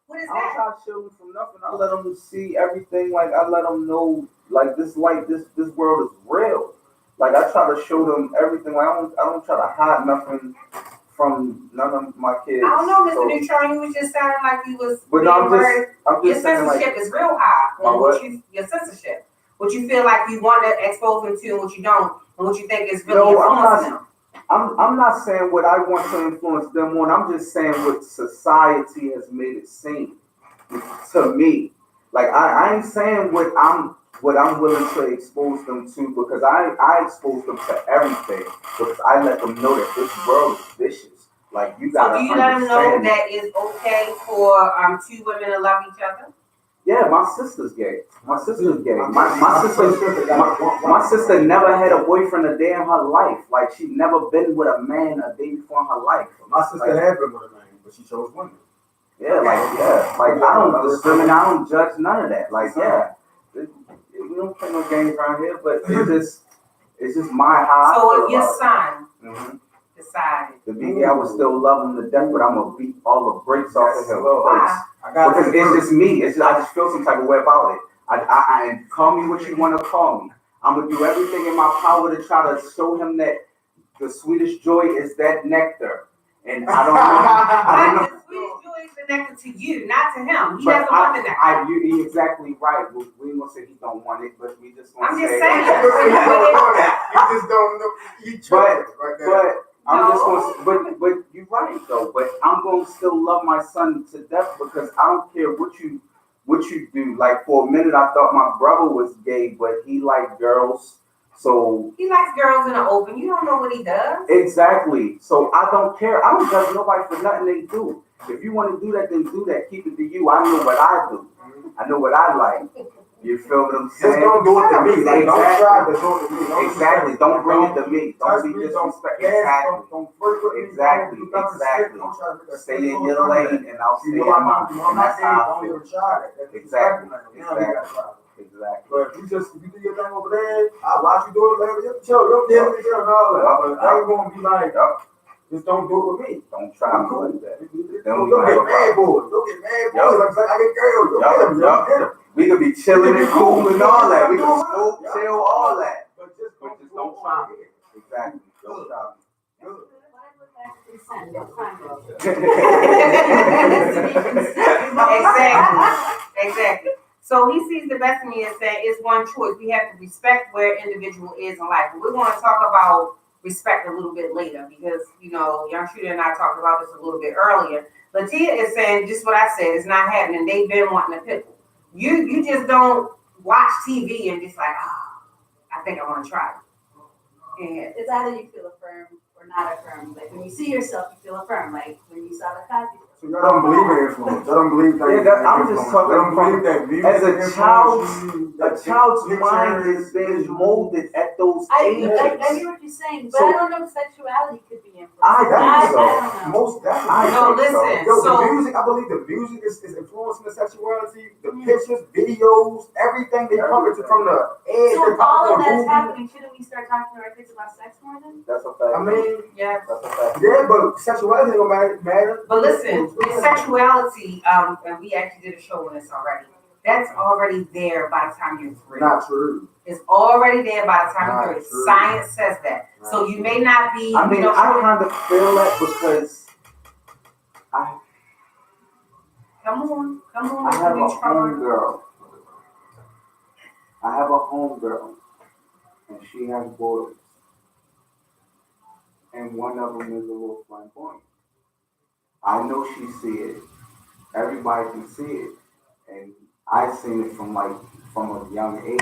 what is that? I don't try to shield them from nothing. I let them see everything. Like I let them know, like this world is real. Like I try to show them everything. Like I don't try to hide nothing from none of my kids. I don't know, Mr. Neutron. You was just sounding like you was. But no, I'm just your censorship is real high on your censorship. What you feel like you want to expose them to, and what you don't, and what you think is really influencing them. I'm not saying what I want to influence them on. I'm just saying what society has made it seem to me. Like I ain't saying what I'm willing to expose them to because I expose them to everything because I let them know that this world is vicious. Like you gotta. So do you let them know that it's okay for 2 women to love each other? Yeah, my sister's gay. My sister never had a boyfriend a day in her life. Like she never been with a man a day before in her life. My sister had been with a man, but she chose women. Like I don't discriminate. I don't judge none of that. Like we don't play no games around here, but it's just my how. So if your son decided to be gay, I would still love him to death, but I'm gonna beat all the brakes off of him first. Because it's just me. I just feel some type of way about it. I call me what you want to call me. I'm gonna do everything in my power to try to show him that the sweetest joy is that nectar. And I don't know. The sweetest joy is the nectar to you, not to him. He doesn't want the nectar. You're exactly right. We ain't gonna say he don't want it, but we just gonna I'm say. just saying. You just don't know. But I'm just gonna. But you're right though. But I'm gonna still love my son to death because I don't care what you do. Like for a minute, I thought my brother was gay, but he liked girls. So he likes girls in the open. You don't know what he does. Exactly. So I don't care. I don't judge nobody for nothing they do. If you want to do that, then do that. Keep it to you. I know what I do. I know what I like. You feel what I'm saying? Just don't do it to me. Like, don't try to do it to me. Exactly. Don't bring it to me. Don't be disrespectful. Exactly. Don't flirt with me. Exactly. Stay in your lane and I'll stay in mine. I'm not saying don't even try that. Exactly. Exactly. But if you do your thing over there, I'll watch you do it later. You'll and all that. I ain't gonna be like, just don't do it with me. Don't try me like that. Don't get mad boys. Don't get mad boys. Like I get girls. We could be chilling and cool and all that. We could smoke, chill, all that. But just don't try me. Exactly. Don't try me. Exactly. So he sees the best in me and saying it's one choice. We have to respect where individual is in life. But we're going to talk about respect a little bit later because, Young Shooter and I talked about this a little bit earlier. Latia is saying just what I said. It's not happening. They've been wanting a pickle. You just don't watch TV and just like, oh, I think I want to try it. And It's either you feel affirmed or not affirmed. Like when you see yourself, you feel affirmed. Like when you saw the Cosby Show. So y'all don't believe in influence. Y'all don't believe that. Yeah, that, I'm just talking Y'all don't believe that music as a child's pictures, mind is being molded at those ages. I hear what you're saying, but So- I don't know if sexuality could be influenced. I think so. I don't know. Most definitely. I no, think so. listen. Yo, So the music, I believe the music is influencing the sexuality, the pictures, videos, everything they pump it from the edge. So they pump all it of on that's Google. happening. Shouldn't we start talking to our kids about sex more then? That's a fact. I mean, yeah. That's a fact. yeah, but sexuality ain't gonna matter. But listen, with sexuality, and we actually did a show on this already. That's already there by the time you're 3. Not true. It's already there by the time Not you're 3. true. Science says that. So you may not be, I mean, you know, I kind of feel that because I come on, I have a homegirl. I have a homegirl, and she has boys, and one of them is a little flamboyant. I know she see it. Everybody can see it, and I seen it from a young age,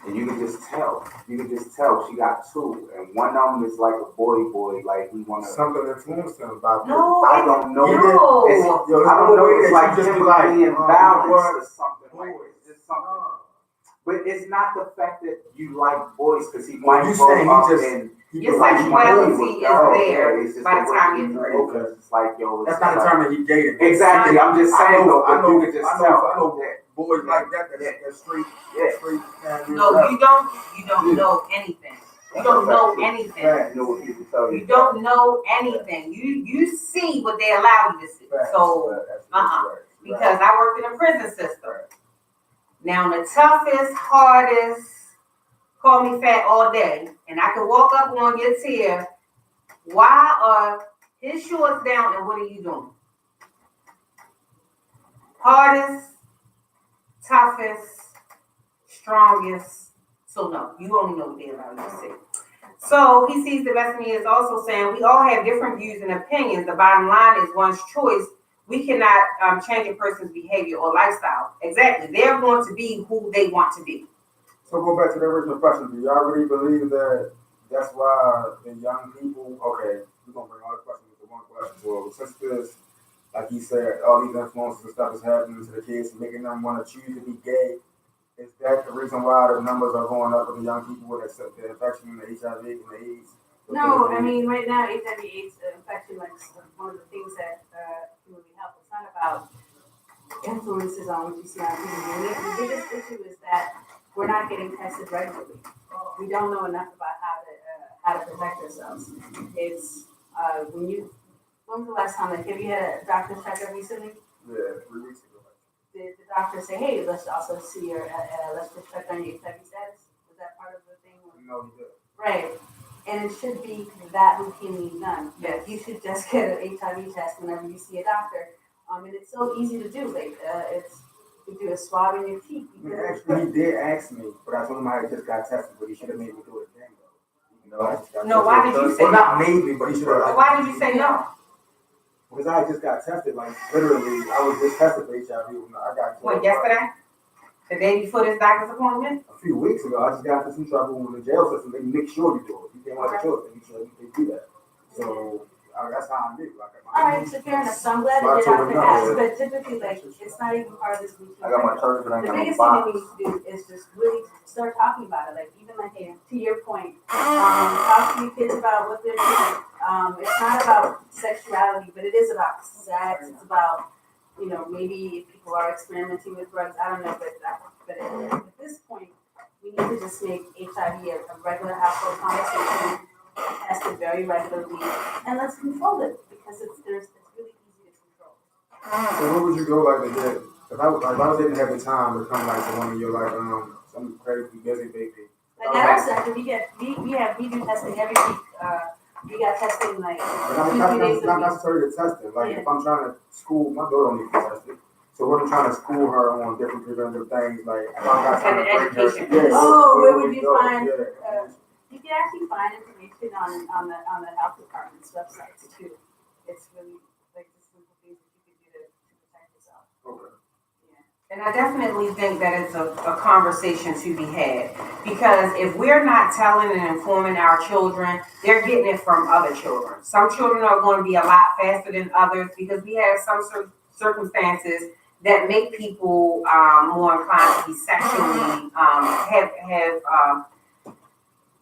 and you can just tell. You can just tell she got 2, and one of them is like a boy, like he wanna. Something influenced them about No, I don't know. no. I don't know. It's like just him be like, being balanced or something. boy, Like it's just something. But it's not the fact that you like boys because he Well, might you grow saying he up just- and Your like sexuality is there it's just by the way time he you're 3. moves. Okay. It's like yo. That's It's not the like, term that he dated. exactly. I'm just saying though, but you could just I tell. know boys like that. Yeah. That's straight. Yeah. Straight. No, you don't know anything. You don't know anything. You know what people tell you. You don't know anything. You see what they allow you to see. So because I worked in a prison system. Now the toughest, hardest, call me fat all day, and I can walk up on your tier. Why are his shorts down and what are you doing? Hardest, toughest, strongest. So no, you only know what they allow you to see. So he sees the best in me is also saying we all have different views and opinions. The bottom line is one's choice. We cannot change a person's behavior or lifestyle. Exactly. They're going to be who they want to be. So go back to the original question. Do y'all really believe that that's why the young people? Okay, we're gonna bring all the questions into one question. So since this, like he said, all these influences and stuff is happening to the kids, making them want to choose to be gay. Is that the reason why the numbers are going up with the young people with the infection, the HIV, and the AIDS? No, I mean, right now, HIV/AIDS infection, like one of the things that can really help. It's not about influences on what you see on TV. The biggest issue is that we're not getting tested regularly. We don't know enough about how to protect ourselves. It's when was the last time? Like, have you had a doctor's checkup recently? Yeah, 3 weeks ago. Did the doctor say, "Hey, let's also see your let's just check on your HIV status"? Was that part of the thing? No, he did. Right. And it should be that routinely done. Yes. You should just get an HIV test whenever you see a doctor. And it's so easy to do. Like you do a swab in your teeth. Actually, he did ask me, but I told him I had just got tested, but he should have made me do it again, though. You know, I just got No, tested. why did you say Well, not made me, but he should have. Why did you say no? Because I just got tested, like literally, I was just tested for HIV. I got What, yesterday? The day before this doctor's appointment? a few weeks ago. I just got into some trouble with the jail system. They make sure you do it. You can't have a choice. They make sure they do that. So that's how I knew. Like, All right, so fair enough. So I'm glad that your doctor asked, but typically, like, it's not even part of this routine. I got my charger, but I ain't The got no biggest thing that we box. need to do is just really start talking about it. Like, even like to your point, talk to your kids about what they're doing. It's not about sexuality, but it is about sex. It's about, maybe if people are experimenting with drugs. I don't know, but at this point, we need to just make HIV a regular household conversation, test it very regularly, and let's control it because it's really easy to control. So where would you go like to get? If I was able to have the time to come like to one of your like some crazy busy baby. Like at our center, we do testing every week. We got testing like 2-3 days a Not week. necessarily the testing. Like if I'm trying to school my daughter needs to be tested. So when I'm trying to school her on different preventative things, like if I got And something education. Where would you go? find? Yeah. You can actually find information on the health department's websites too. It's really like the simple things that you can do to protect yourself. Okay. Yeah. And I definitely think that it's a conversation to be had. Because if we're not telling and informing our children, they're getting it from other children. Some children are going to be a lot faster than others because we have some circumstances that make people more inclined to be sexually, have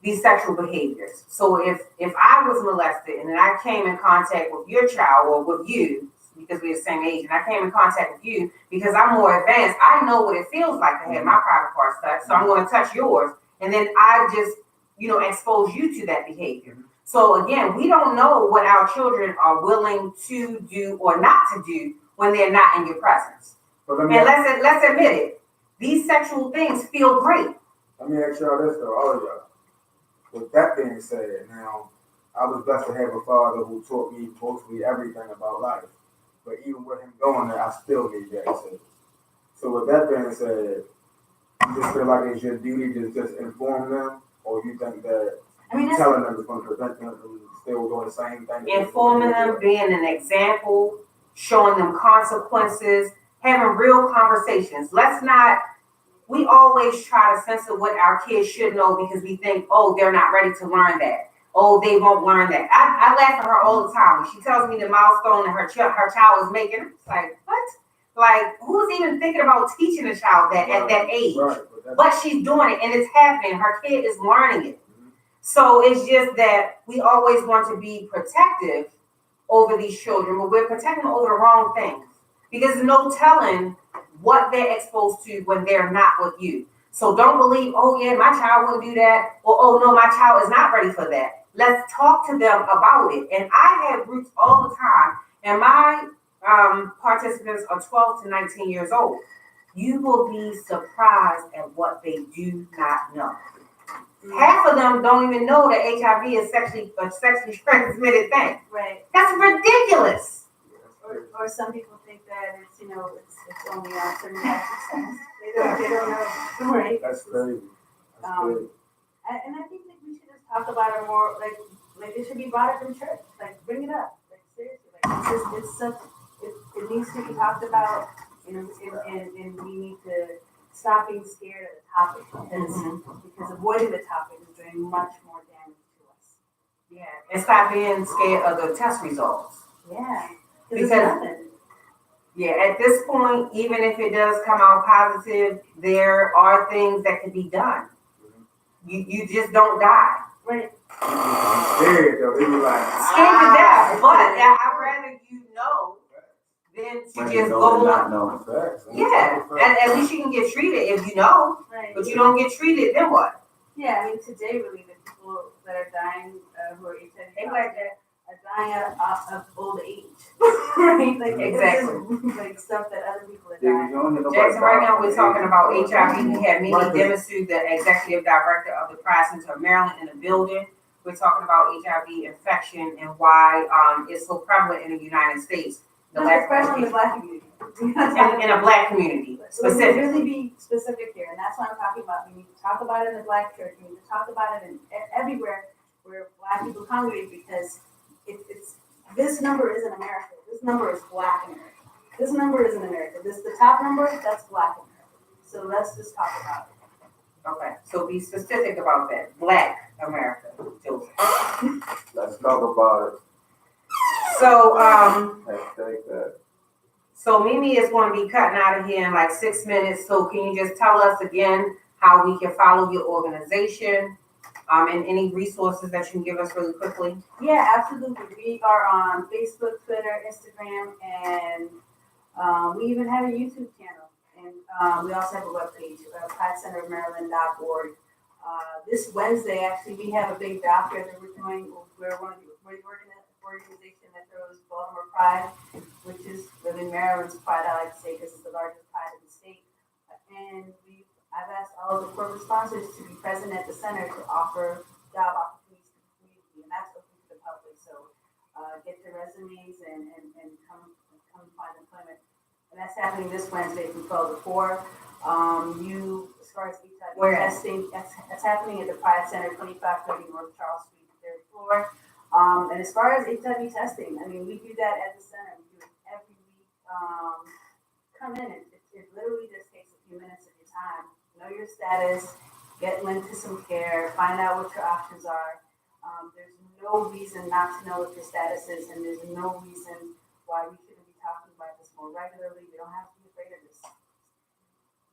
these sexual behaviors. So if I was molested and then I came in contact with your child or with you, because we're the same age, and I came in contact with you because I'm more advanced, I know what it feels like to have my private parts touched. So I'm going to touch yours, and then I just, expose you to that behavior. So again, we don't know what our children are willing to do or not to do when they're not in your presence. But And let's admit it, these sexual things feel great. let me ask y'all this though, all of y'all. With that being said, now, I was blessed to have a father who taught me mostly everything about life. But even with him going there, I still need that service. So with that being said, you just feel like it's your duty to just inform them, or you think that telling them is going to prevent them from still doing the same thing? Informing them, being an example, showing them consequences, having real conversations. We always try to censor what our kids should know because we think, oh, they're not ready to learn that. Oh, they won't learn that. I laugh at her all the time when she tells me the milestone that her child is making. It's like, what? Like, who's even thinking about teaching a child that at that age? Right, but she's doing it and it's happening. Her kid is learning it. So it's just that we always want to be protective over these children, but we're protecting them over the wrong things. Because there's no telling what they're exposed to when they're not with you. So don't believe, oh yeah, my child wouldn't do that, or oh no, my child is not ready for that. Let's talk to them about it. And I have groups all the time, and my participants are 12 to 19 years old. You will be surprised at what they do not know. Half of them don't even know that HIV is a sexually transmitted thing. Right. That's ridiculous. Or some people think that it's only on certain types of sex. They don't know, right? That's crazy. That's crazy. And I think that we should just talk about it more, like it should be brought up in church. Like, bring it up. Like, seriously. Like, it needs to be talked about, and we need to stop being scared of the topic because avoiding the topic is doing much more damage to us. Yeah, and stop being scared of the test results. Yeah, because nothing. Yeah, at this point, even if it does come out positive, there are things that can be done. You just don't die. Right. Scared though, they be like scared to death, but I'd rather you know than to just go on. Yeah, and at least you can get treated if you know. Right. But you don't get treated, then what? Yeah, I mean, today really the people that are dying who are HIV like that. are dying of old age, right? Like exactly, like stuff that other people are dying. Jackson, right now we're talking about HIV. We have Mimi Demisu, the executive director of the Pride Center of Maryland, in the building. We're talking about HIV infection and why it's so prevalent in the United States. It's prevalent in the Black community. In a Black community, specifically. Really be specific here, and that's what I'm talking about. We need to talk about it in the Black church. We need to talk about it in everywhere where Black people congregate, because it's this number isn't America. This number is Black America. This number isn't America. The top number, that's Black America. So let's just talk about it. Okay, so be specific about that. Black America, Joseph. Let's talk about it. So, Hashtag that. So Mimi is going to be cutting out of here in like 6 minutes. So can you just tell us again how we can follow your organization and any resources that you can give us really quickly? Yeah, absolutely. We are on Facebook, Twitter, Instagram, and we even have a YouTube channel. And we also have a webpage, pridecenterofmaryland.org. This Wednesday, actually, we have a big job fair that we're doing. We're an organization that throws Baltimore Pride, which is really Maryland's pride, I like to say, because it's the largest pride in the state. And I've asked all of the corporate sponsors to be present at the center to offer job opportunities to the community, and that's open to the public. So get your resumes and come find employment. And that's happening this Wednesday from 12 to 4. As far as HIV testing, that's happening at the Pride Center, 2530 North Charles Street, 3rd floor. And as far as HIV testing, I mean, we do that at the center. We do it every week. Come in, it's literally just your status, get linked to some care, find out what your options are. There's no reason not to know what your status is, and there's no reason why we shouldn't be talking about this more regularly. We don't have to be afraid of this.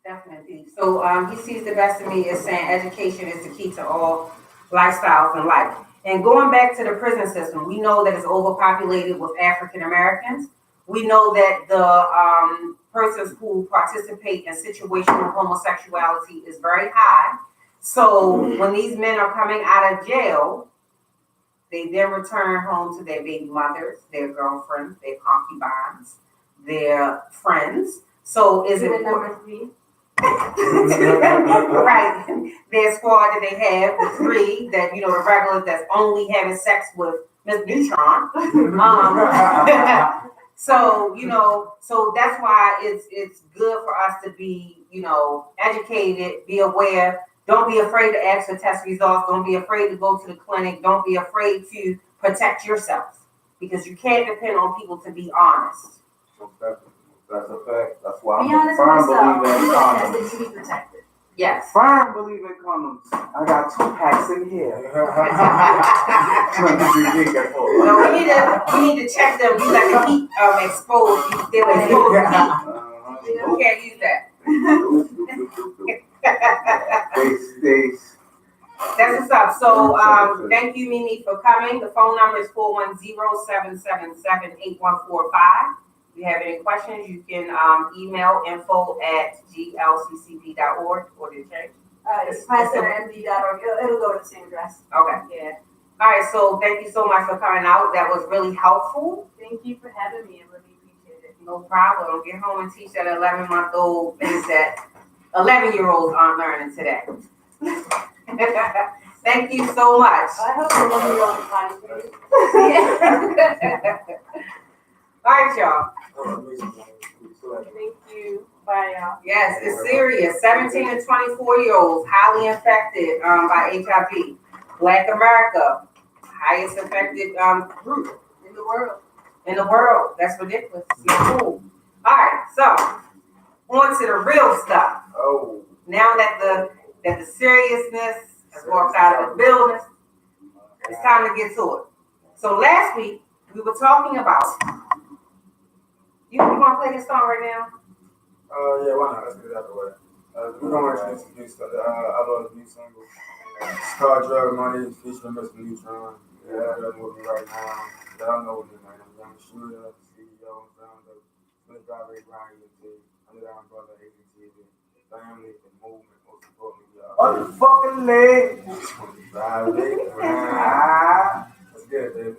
Definitely. So he sees the best in me as saying education is the key to all lifestyles in life. And going back to the prison system, we know that it's overpopulated with African Americans. We know that the persons who participate in situational homosexuality is very high. So when these men are coming out of jail, they then return home to their baby mothers, their girlfriends, their concubines, their friends. So is it number 3? right? Their squad that they have, the 3 that the regulars that's only having sex with Miss Neutron. So so that's why it's good for us to be educated, be aware. Don't be afraid to ask for test results. Don't be afraid to go to the clinic. Don't be afraid to protect yourself, because you can't depend on people to be honest. That's a fact. That's why Be I'm a honest firm with yourself. believer in condoms. That you be protected. Yes. Firm believer in condoms. I got 2 packs in here. No, we need to check them. You let the heat exposed. You still exposed to heat. We can't use that. That's what's up. So thank you, Mimi, for coming. The phone number is 410-777-8145. If you have any questions, you can email info@glccp.org or the change. PriceCenterMD.org. It'll go to the same address. Okay. Yeah. All right. So thank you so much for coming out. That was really helpful. Thank you for having me. I really appreciate it. No problem. Get home and teach that 11-month-old things that 11-year-olds aren't learning today. Thank you so much. I hope the 11-year-old is fine for you. All right, y'all. Thank you. Bye, y'all. Yes, it's serious. 17 and 24-year-olds highly infected by HIV. Black America, highest infected group In the world. in the world. That's ridiculous. Not cool. All right, so on to the real stuff. Oh. Now that the seriousness has walked out of the building, it's time to get to it. So last week we were talking about. You want to play this song right now? Yeah, why not? Let's get it out the way. We're going to introduce the new stuff. I love the new single. It's called Drug Money, featuring Mr. Neutron. Yeah, that's movie right now. Y'all know me, man. I'm Young Shooter, CEO and founder. Smith Driver, Ryan, under the umbrella, ABTV. Family, the movement, most importantly, y'all. Motherfucking leg. Let's get it, baby.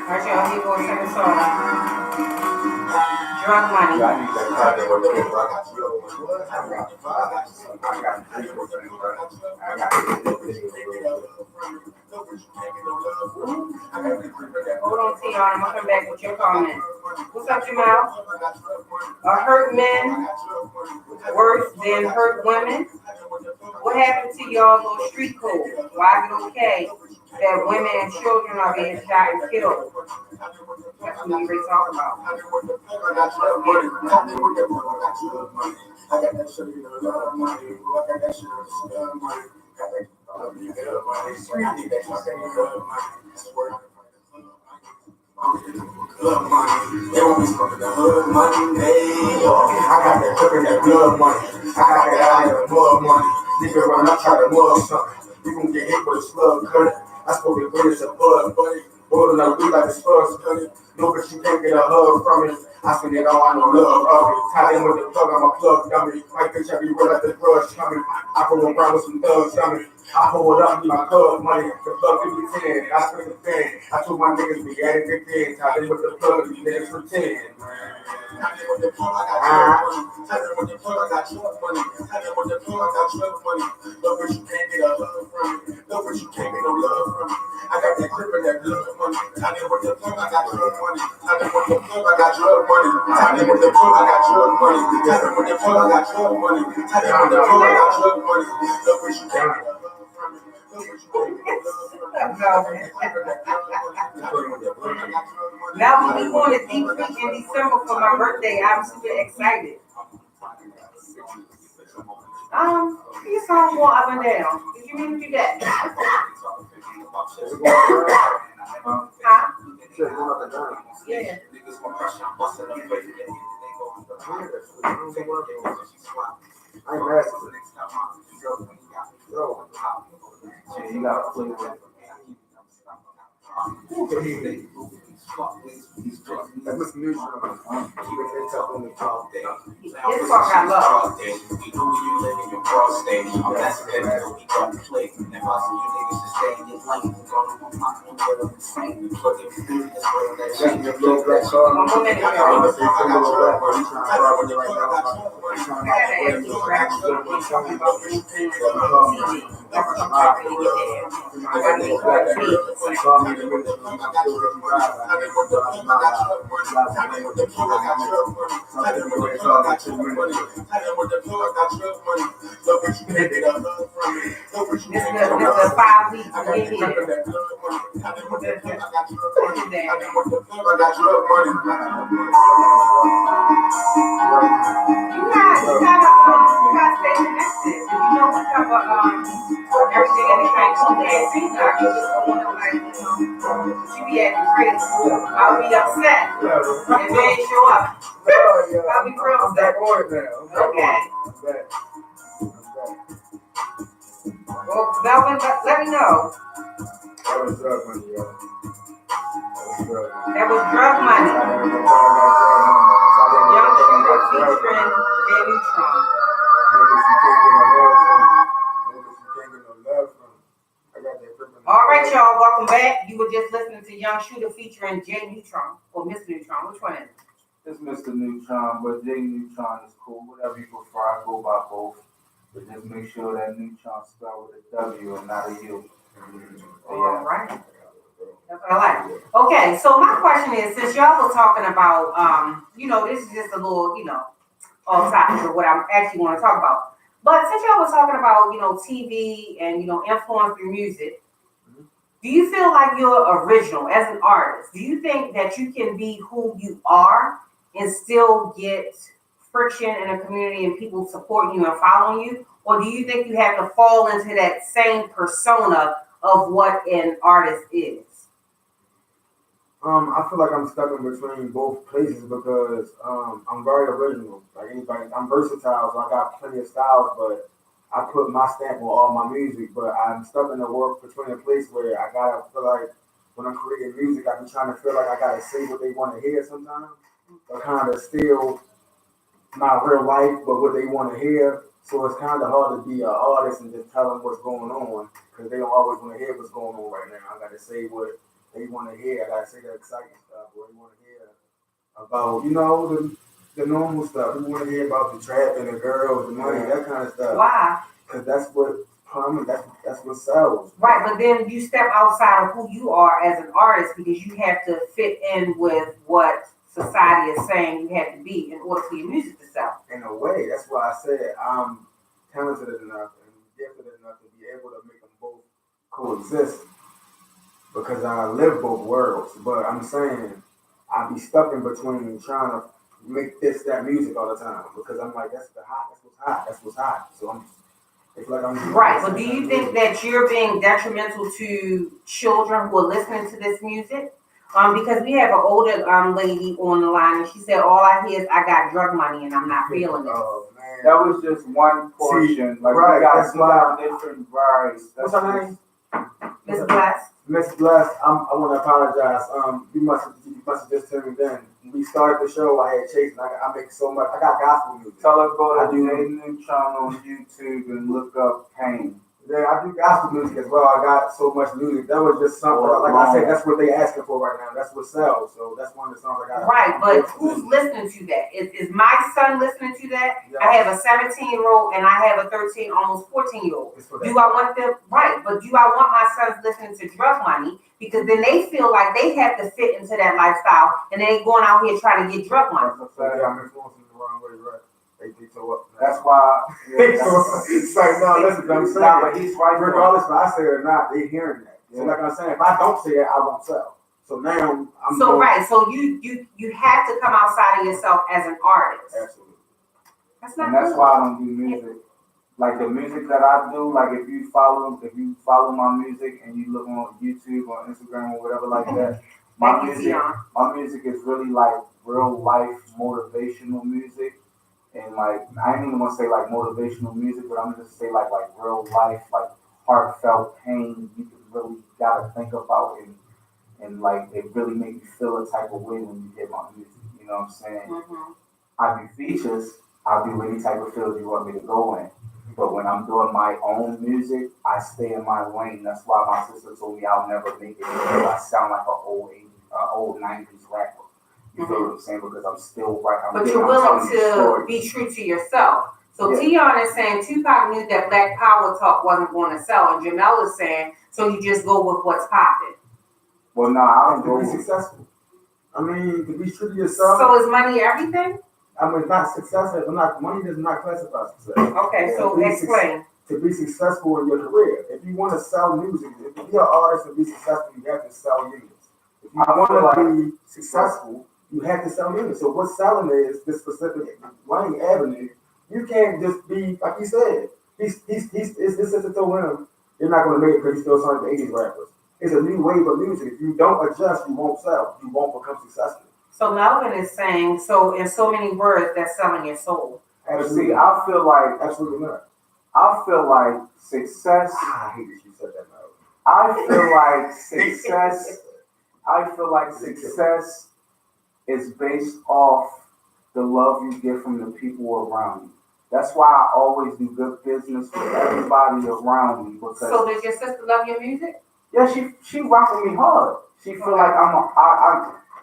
Alright, y'all, here goes second song. Drug Money. I need that project with the Hold on, T.R. I'm gonna come back with your comment. What's up, Jamal? Are hurt men worse than hurt women? What happened to y'all little street code? Why is it okay that women and children are being shot and killed? That's what we were talking about. They won't be smoking the hood money, hey, I got that cooking that blood money. I got that eye of mud money. Nigga run up, try to mud something. You gon' get hit with a slug cut. I spoke it when it's a bud, buddy. Rolling up, we like the spuds, buddy. No, but you can't get a hug from it. I spend it all, I know love of it. Tied in with the plug, I'm a plug dummy. My bitch, I be real like the grudge coming. I go around with some thugs coming. I hold up, be my cub money. The plug give me 10, I spend the 10. I told my niggas we added the 10. Tied in with the plug, these niggas pretend. Tied in with the plug, I got drug money. Tied in with the plug, I got drug money. Tied in with the plug, I got drug money. No, but you can't get a love from me. No, but you can't get no love from me. I got that grip and that blood money. Tied in with the plug, I got drug money. Tied in with the plug, I got drug money. Tied in with the plug, I got drug money. Tied in with the plug, I got drug money. Tied in with the plug, I got drug money. No, but you can't get a love from me. No, Now we going to Deep Creek in December for my birthday. I'm super excited. Your song going up and down. Did you mean to do that? Huh? Yeah. I ain't mad. Yeah, you gotta play with it. That's Mr. Neeuq. This part got love. This is the 5 weeks to get here. You gotta stay connected. You know we cover everything in the country. And things I just don't want to you be acting crazy. I'll be upset if they ain't show up. I'll be real upset. Okay. Well, Melvin, let me know. That was drug money, yo. That was drug money. Young Shooter featuring Neeuq. All right, y'all, welcome back. You were just listening to Young Shooter featuring Neeuq or Miss Neutron. Which one is it? It's Mr. Neutron, but Neutron is cool. Whatever you prefer, I go by both. But just make sure that Neutron spelled with a W and not a U. All right. That's what I like. Okay, so my question is, since y'all were talking about, this is just a little, off topic of what I actually want to talk about. But since y'all were talking about, TV and, influence through music, do you feel like you're original as an artist? Do you think that you can be who you are and still get friction in a community and people supporting you and following you? Or do you think you have to fall into that same persona of what an artist is? I feel like I'm stuck in between both places because I'm very original. Like anybody, I'm versatile, so I got plenty of styles, but I put my stamp on all my music. But I'm stuck in the work between a place where I gotta feel like when I'm creating music, I be trying to feel like I gotta say what they want to hear sometimes, but kind of still my real life, but what they want to hear. So it's kind of hard to be an artist and just tell them what's going on because they don't always want to hear what's going on right now. I gotta say what they want to hear. I gotta say the exciting stuff, or they want to hear about, the normal stuff. They want to hear about the trap and the girls, the money, that kind of stuff. Why? Because that's what that's what sells. Right, but then you step outside of who you are as an artist because you have to fit in with what society is saying you have to be in order for your music to sell. In a way, that's why I said I'm talented enough and gifted enough to be able to make them both coexist. Because I live both worlds, but I'm saying I be stuck in between trying to make that music all the time because I'm like that's what's hot. So it's like I'm right. But do you think that you're being detrimental to children who are listening to this music? Because we have an older lady on the line, and she said all I hear is I got drug money and I'm not feeling it. Oh man, that was just one portion. See, like right, we got a lot of different varieties. What's her name? Miss Bless. Miss Bless, I want to apologize. You must have just tuned in. We started the show. I had Chase, and I make so much. I got gospel music. Tell her go to Neeuq on YouTube and look up Pain. Yeah, I do gospel music as well. I got so much music. That was just something. Like I said, that's what they asking for right now. That's what sells. So that's one of the songs I got. Right, but who's listening to that? Is my son listening to that? Yeah. I have a 17-year-old and I have a 13, almost 14-year-old. Do I want them? Right, but do I want my sons listening to Drug Money? Because then they feel like they have to fit into that lifestyle and they ain't going out here trying to get drug money. Yeah, I'm influencing the wrong way, right? They so up. That's why. So Like, no, listen, I'm saying, Nah, but he's right. regardless if I say it or not, they hearing that. So like I'm saying, if I don't say it, I won't sell. So now I'm So right, so you have to come outside of yourself as an artist. Absolutely. That's not And that's good. why I don't do music. Like the music that I do, like if you follow my music and you look on YouTube or Instagram or whatever like that, my music is really like real life motivational music. And like I ain't even gonna say like motivational music, but I'm just say like real life, like heartfelt pain you can really gotta think about and like it really make you feel a type of way when you hear my music. You know what I'm saying? Mm-hmm. I do features, I do any type of field you want me to go in. But when I'm doing my own music, I stay in my lane. That's why my sister told me I'll never make it because I sound like an old 90s rapper. You feel what I'm saying? Because I'm still right. But you're willing to be true to yourself. So Tion is saying Tupac knew that Black Power talk wasn't going to sell, and Jamel is saying, so you just go with what's popping. Well, no, I don't to go be successful. I mean, to be true to yourself. So is money everything? I mean, not successful. Money does not classify success. Okay, so explain. To be successful in your career, if you want to sell music, if you're an artist and be successful, you have to sell units. If you want to be successful, you have to sell units. So what selling is this specific lane avenue. You can't just be like you said. This is to tell him you're not going to make it because you still sound like the 80s rappers. It's a new wave of music. If you don't adjust, you won't sell. You won't become successful. So Melvin is saying, so in so many words, that's selling your soul. See, I feel like absolutely not. I feel like success. I hate that you said that, Melvin. I feel like success. I feel like success is based off the love you get from the people around you. That's why I always do good business with everybody around me. Because so does your sister love your music? Yeah, she rocking me hard. She feel like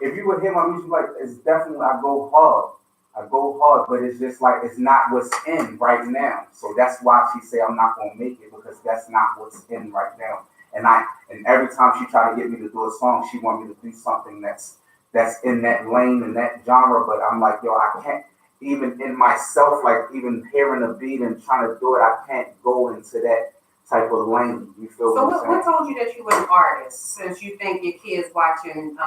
if you would hear my music, like it's definitely I go hard, but it's just like it's not what's in right now. So that's why she say I'm not gonna make it because that's not what's in right now. And every time she try to get me to do a song, she want me to do something that's in that lane and that genre. But I'm like, yo, I can't even in myself, like even hearing a beat and trying to do it, I can't go into that type of lane. You feel so what I'm saying? What told you that you were an artist since you think your kids watching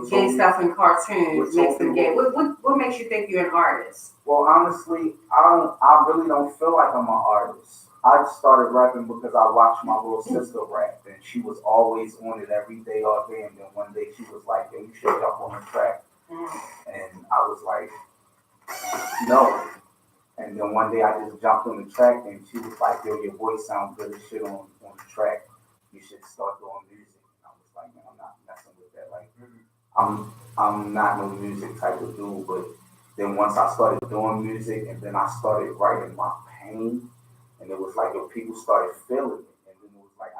gay stuff in cartoons makes them gay? What makes you think you're an artist? Well, honestly, I really don't feel like I'm an artist. I started rapping because I watched my little sister rap, and she was always on it every day, all day. And then one day she was like, "Yo, you should jump on the track." And I was like, "No." And then one day I just jumped on the track, and she was like, "Yo, your voice sounds good as shit on the track. You should start doing music." And I was like, "Man, I'm not messing with that. Like, I'm not no music type of dude." But then once I started doing music, and then I started writing my pain, and it was like, yo, people started feeling it, and then it was like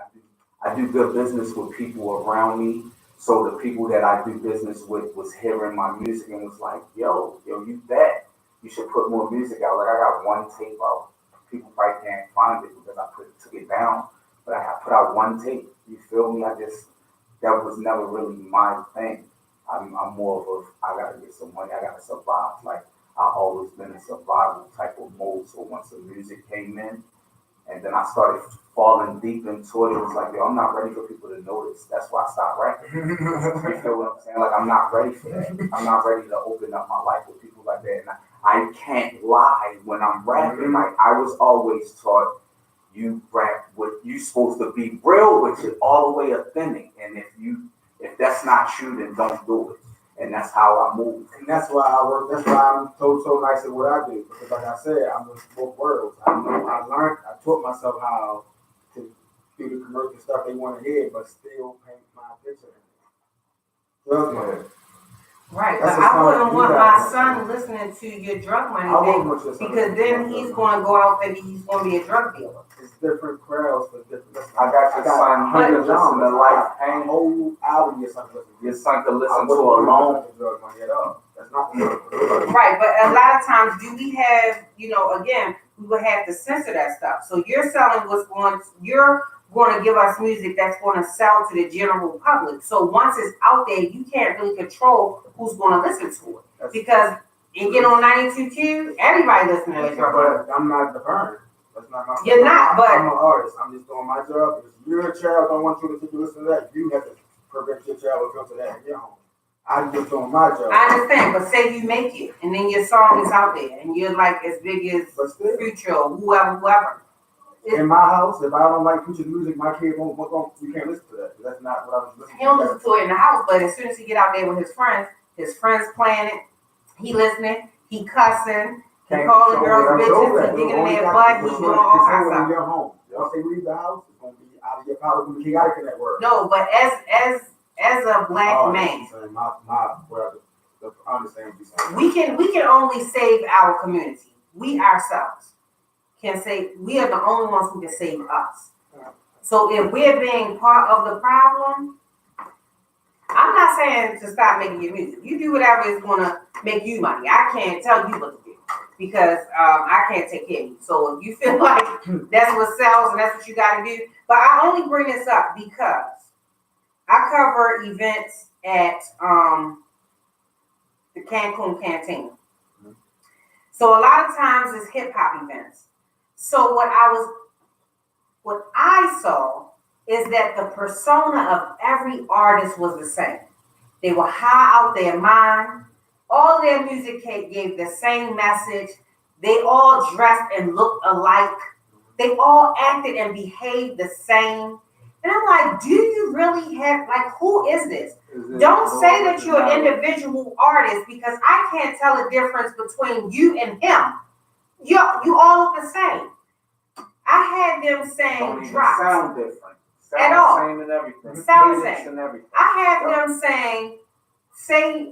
I do good business with people around me. So the people that I do business with was hearing my music and was like, yo, you that. You should put more music out. Like I got one tape out. People probably can't find it because I took it down, but I put out one tape. You feel me? That was never really my thing. I'm more of I gotta get some money. I gotta survive. Like I've always been in survival type of mode. So once the music came in, and then I started falling deep into it, it was like, yo, I'm not ready for people to notice. That's why I stopped rapping. You feel what I'm saying? Like I'm not ready for that. I'm not ready to open up my life with people like that. And I can't lie when I'm rapping. Like I was always taught you rap what you supposed to be real with it all the way authentic. And if that's not you, then don't do it. And that's how I move. And that's why I work. That's why I'm so nice at what I do. Because like I said, I'm in both worlds. I taught myself how to do the commercial stuff they want to hear, but still paint my picture. Right, but I wouldn't want my son listening to your drug money thing because then he's going to go out thinking he's going to be a drug dealer. It's different crowds for different. I got your son 100 listen to Life Pain. Whole album your son can listen to alone. Drug money at all. That's not right, but a lot of times do we have, again, we would have to censor that stuff. So you're selling you're going to give us music that's going to sell to the general public. So once it's out there, you can't really control who's going to listen to it. Because and get on 92Q, everybody listening to your But I'm not the parent. That's not my. You're not, but I'm an artist. I'm just doing my job. If your child don't want you to listen to that, you have to prevent your child from to that in your home. I'm just doing my job. I understand, but say you make it, and then your song is out there, and you're like as big as But still, Future or whoever. in my house, if I don't like Future music, my kid won't. You can't listen to that. That's not what I was listening to. He don't listen to it in the house, but as soon as he get out there with his friends playing it, he listening, he cussing, he calling girls bitches, he digging in their butt, he doing all kinds of stuff. Your home. Once they leave the house, it's gonna be out of your power. You gotta get that word. No, but as a black man, I understand what you're saying. we can only save our community. We ourselves can say we are the only ones who can save us. So if we're being part of the problem, I'm not saying to stop making your music. You do whatever is gonna make you money. I can't tell you what to do because I can't take care of you. So if you feel like that's what sells and that's what you gotta do, but I only bring this up because I cover events at the Cancun Cantina. So a lot of times it's hip hop events. So what I saw is that the persona of every artist was the same. They were high out their mind. All their music gave the same message. They all dressed and looked alike. They all acted and behaved the same. And I'm like, do you really have, like, who is this? Don't say that you're an individual artist because I can't tell the difference between you and him. You all look the same. I had them saying drops. Sound different. Sound At all. Same and everything. Sound the same. And everything. I had them saying,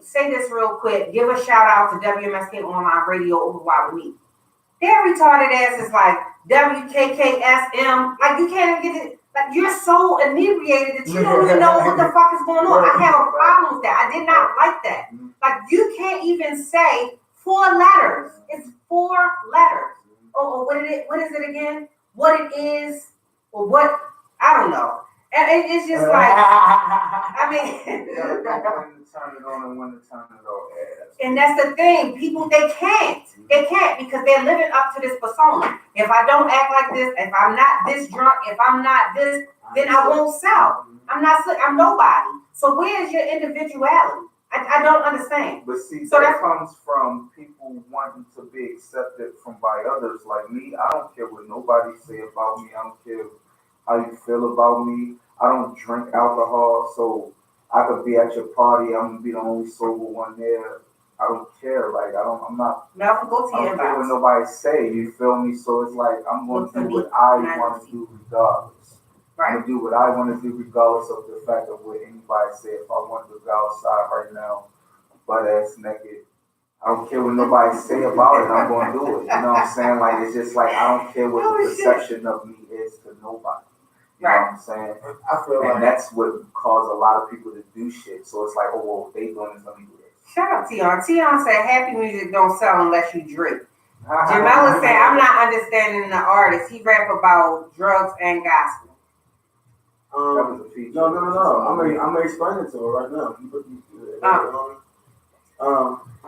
say this real quick. Give a shout out to WMSK Online Radio over Why with Me. Their retarded ass is like WKKSM. Like you can't even get it. Like you're so inebriated that you don't even know what the fuck is going on. I have a problem with that. I did not like that. Like you can't even say 4 letters. It's 4 letters. Oh, what is it again? What it is, or what, I don't know. And it's just like, I mean. You gotta know when to turn it on and when to turn it off. And that's the thing, people, they can't because they're living up to this persona. If I don't act like this, if I'm not this drunk, if I'm not this, then I won't sell. I'm nobody. So where's your individuality? I don't understand. But see, so that comes from people wanting to be accepted by others. Like me, I don't care what nobody say about me. I don't care how you feel about me. I don't drink alcohol, so I could be at your party. I'm gonna be the only sober one there. I don't care. Like I'm not. Malcolm, go to I don't care what nobody say. You feel me? So it's like I'm gonna do what I want to do regardless. Right. I'm gonna do what I want to do regardless of the fact of what anybody say. If I want to go outside right now, butt ass naked, I don't care what nobody say about it. I'm gonna do it. You know what I'm saying? Like it's just like I don't care what the perception of me is to nobody. You know what I'm saying? I feel like that's what caused a lot of people to do shit. So it's like, oh well, they doing this, let me do this. Shut up, Tion. Tion said happy music don't sell unless you drink. Jamela said I'm not understanding the artist. He rap about drugs and gospel. No. I'm gonna explain it to her right now.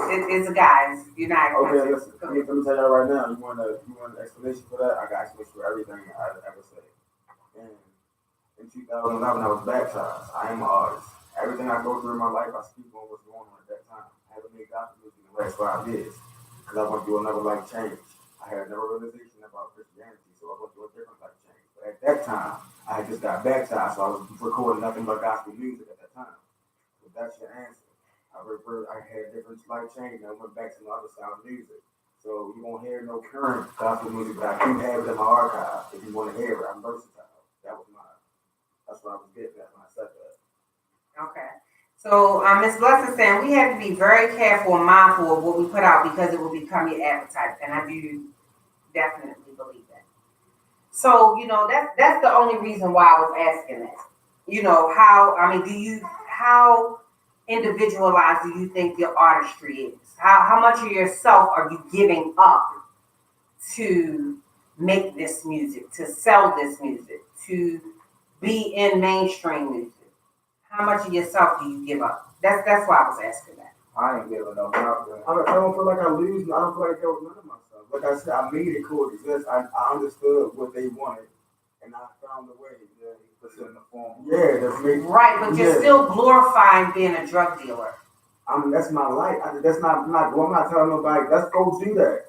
It's a guy. You're not. Okay, listen. Let me tell you right now. You want an explanation for that? I got explanation for everything I ever say. And in 2011, I was baptized. I am an artist. Everything I go through in my life, I speak on what's going on at that time. I haven't made gospel music in the last 5 years because I went through another life change. I had another realization about Christianity, so I went through a different life change. But at that time, I had just got baptized, so I was recording nothing but gospel music at that time. So that's your answer. I had different life change, and I went back to the other sound music. So you won't hear no current gospel music, but I do have it in my archive. If you want to hear it, I'm versatile. That's what I was getting at when I said that. Okay. So Ms. Bless is saying we have to be very careful and mindful of what we put out because it will become your appetite. And I do definitely believe that. So, that's the only reason why I was asking that. How individualized do you think your artistry is? How much of yourself are you giving up to make this music, to sell this music, to be in mainstream music? How much of yourself do you give up? That's why I was asking that. I ain't giving up nothing. I don't feel like I lose. I don't feel like I was none of myself. Like I said, I made it coexist. I understood what they wanted, and I found a way. Yeah, he puts it in the form. Yeah, that's me. Right, but you're still glorifying being a drug dealer. I mean, that's my life. That's not. I'm not telling nobody. Let's go do that.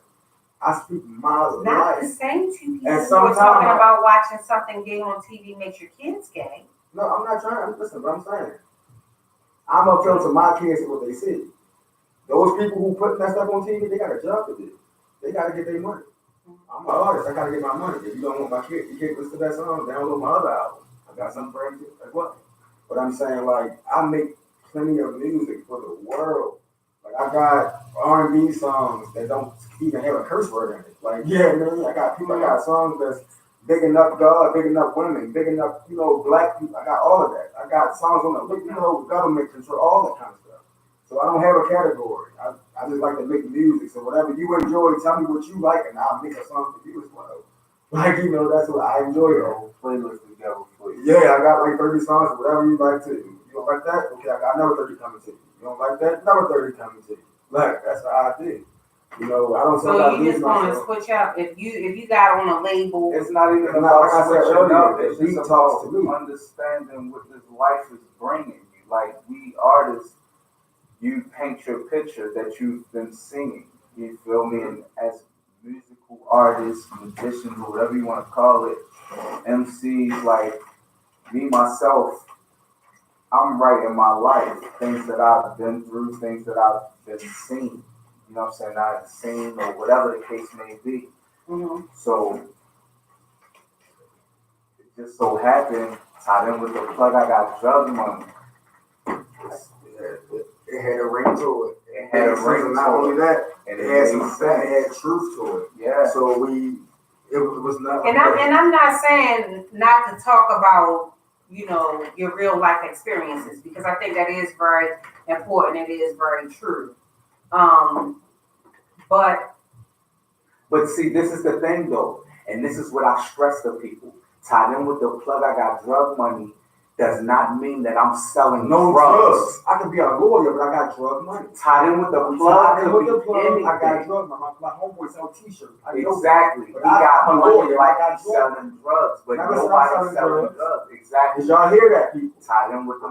I speak my Not life. the same two people And who are sometimes talking about watching something gay on TV makes your kids gay. No, I'm not trying. Listen, what I'm saying. I'm appealing to my kids and what they see. Those people who put that stuff on TV, they got a job to do. They got to get their money. I'm an artist. I got to get my money. If you don't want my kid, you can't listen to that song. Download my other album. I got something for you as well. But I'm saying, like, I make plenty of music for the world. Like, I got R&B songs that don't even have a curse word in it. Like, yeah, man, I got songs that's big enough God, big enough women, big enough, black people. I got all of that. I got songs on the, government control, all that kind of stuff. So I don't have a category. I just like to make music. So whatever you enjoy, tell me what you like, and I'll make a song for you as well. Like, that's what I enjoy. Whole playlist together for you. Yeah, I got like 30 songs, whatever you like to. You don't like that? Okay, I got another 30 coming to you. You don't like that? Another 30 coming to you. Like, that's how I do. I don't feel So like you just want to switch up. If you got on a label, it's not even It's about not, like I said switching up. earlier, It's the beat just talks about to me. understanding what this life is bringing you. Like, we artists, you paint your picture that you've been singing. You feel me? And as musical artists, musicians, or whatever you want to call it, MCs, like me myself, I'm writing my life, things that I've been through, things that I've been seeing. You know what I'm saying? I've seen, or whatever the case may be. mm-hmm. So it just so happened, tied in with the plug, I got drug money. It had a ring to it. It had a ring not to only it. that, And it had some made fat, it sense. had truth to it. Yeah. So it was not. And I'm not saying not to talk about your real life experiences, because I think that is very important. It is very true. But see, this is the thing though, and this is what I stress to people. Tied in with the plug, I got drug money, does not mean that I'm selling drugs. I could be a lawyer, but I got drug money. Tied in with the plug, I got anything. drug money. My homeboy sell t-shirts. Exactly. But He got I'm a money lawyer, like I got he's selling drugs, but Never said I'm nobody's selling selling drugs. Exactly. Did y'all hear that, people? Tied in with the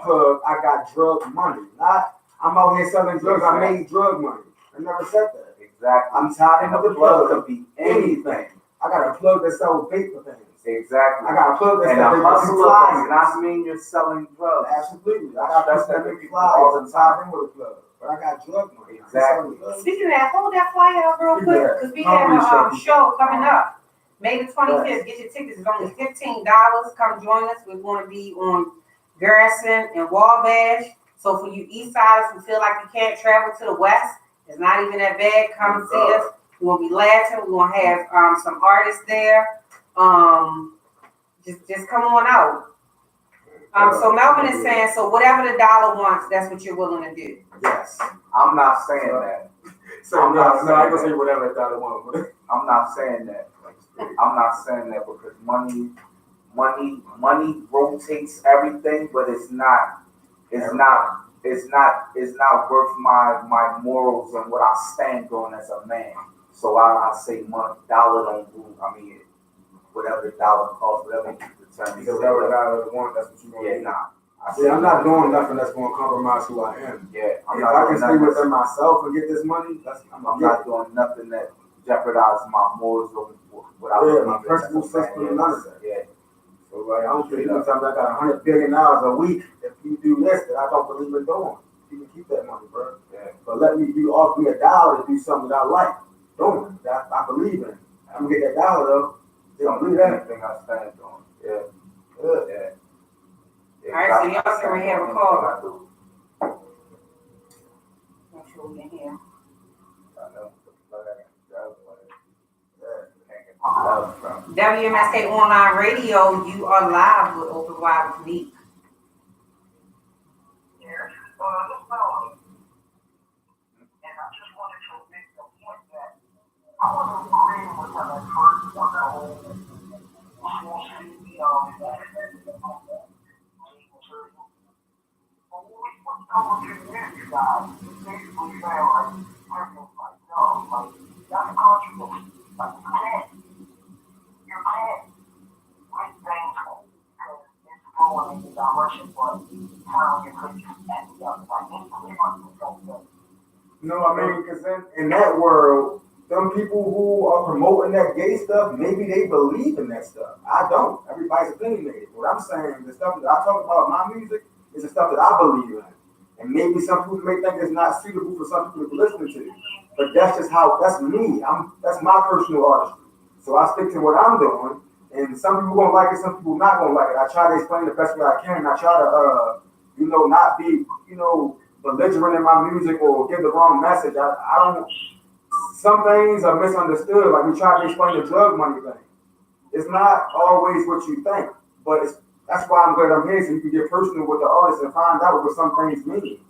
plug, I got drug money. Not, I'm out here selling drugs, I made drug money. I never said that. Exactly. I'm tied in with the plug. Could be anything. I got a plug that sells vapor things. Exactly. I got a plug that sells vapor does not mean you're selling drugs. Absolutely. I got plug that make flyers. All the I'm tied in with a plug. But I got drug money. Exactly. Speaking of that, hold that flyer up real quick, because we have a show coming up. May the 25th. Get your tickets. It's only $15. Come join us. We're going to be on Garrison and Wabash. So for you East Siders who feel like you can't travel to the West, it's not even that bad. Come and see us. We're going to be laughing. We're going to have some artists there. Just come on out. So Melvin is saying, so whatever the dollar wants, that's what you're willing to do. Yes. I'm not saying that. I'm not saying whatever the dollar wants. I'm not saying that. I'm not saying that because money rotates everything, but it's not worth my morals and what I stand on as a man. So I say money, dollar don't move. I mean, whatever the dollar costs, whatever you determine. Whatever the dollar want, that's what you want. Yeah, nah. I'm not doing nothing that's going to compromise who I am. Yeah, if I can stay within myself and get this money, I'm not doing nothing that jeopardizes my morals or what I my principal system, none of that. Yeah. So like, I don't care. You can tell me I got $100 billion a week. If you do this, that I don't believe in doing, you can keep that money, bro. Yeah. But let me offer me $1 to do something that I like doing, that I believe in. I'm gonna get that $1 though. They don't do that. Anything I stand on. Yeah. Yeah. All right, so y'all can have a call. Make sure we can hear. I know. WMSK Online Radio, you are live with Open Wide with Neeuq. Yes, and I just wanted to make the point that I wasn't agreeing with them at first on the whole small city, but when we put someone in there, You know what I mean? Because in that world, them people who are promoting that gay stuff, maybe they believe in that stuff. I don't. Everybody's opinionated. What I'm saying, the stuff that I talk about in my music is the stuff that I believe in. And maybe some people may think it's not suitable for some people to be listening to. But that's just that's me. That's my personal artistry. So I stick to what I'm doing. And some people gonna like it, some people not gonna like it. I try to explain the best way I can. I try to not be, belligerent in my music or give the wrong message. I don't. Some things are misunderstood. Like we try to explain the drug money thing. It's not always what you think, but that's why I'm glad I'm here so you can get personal with the artist and find out what some things mean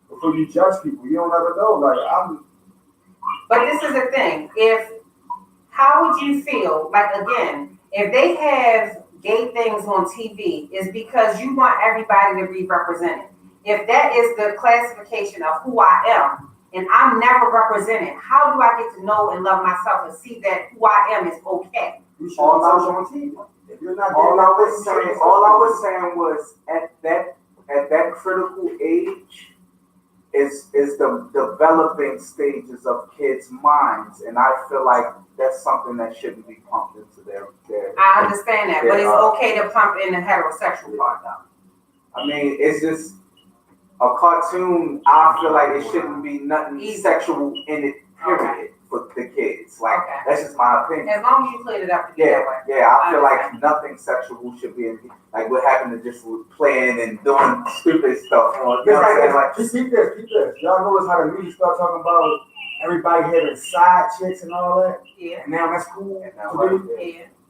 before you judge people. You don't ever know. But this is the thing. How would you feel? Like again, if they have gay things on TV, it's because you want everybody to be represented. If that is the classification of who I am, and I'm never represented, how do I get to know and love myself and see that who I am is okay? You should on TV. If you're not all I was saying was at that critical age is the developing stages of kids' minds, and I feel like that's something that shouldn't be pumped into their I understand that, but it's okay to pump in the heterosexual part though. I mean, it's just a cartoon. I feel like it shouldn't be nothing sexual in it, period, for the kids. Like, that's just my opinion. As long as you clean it up. I feel like nothing sexual should be in, like what happened to just playing and doing stupid stuff. You know what I'm saying? Keep this. Y'all notice how the music start talking about everybody having side chicks and all that? Yeah. And now that's cool. Yeah.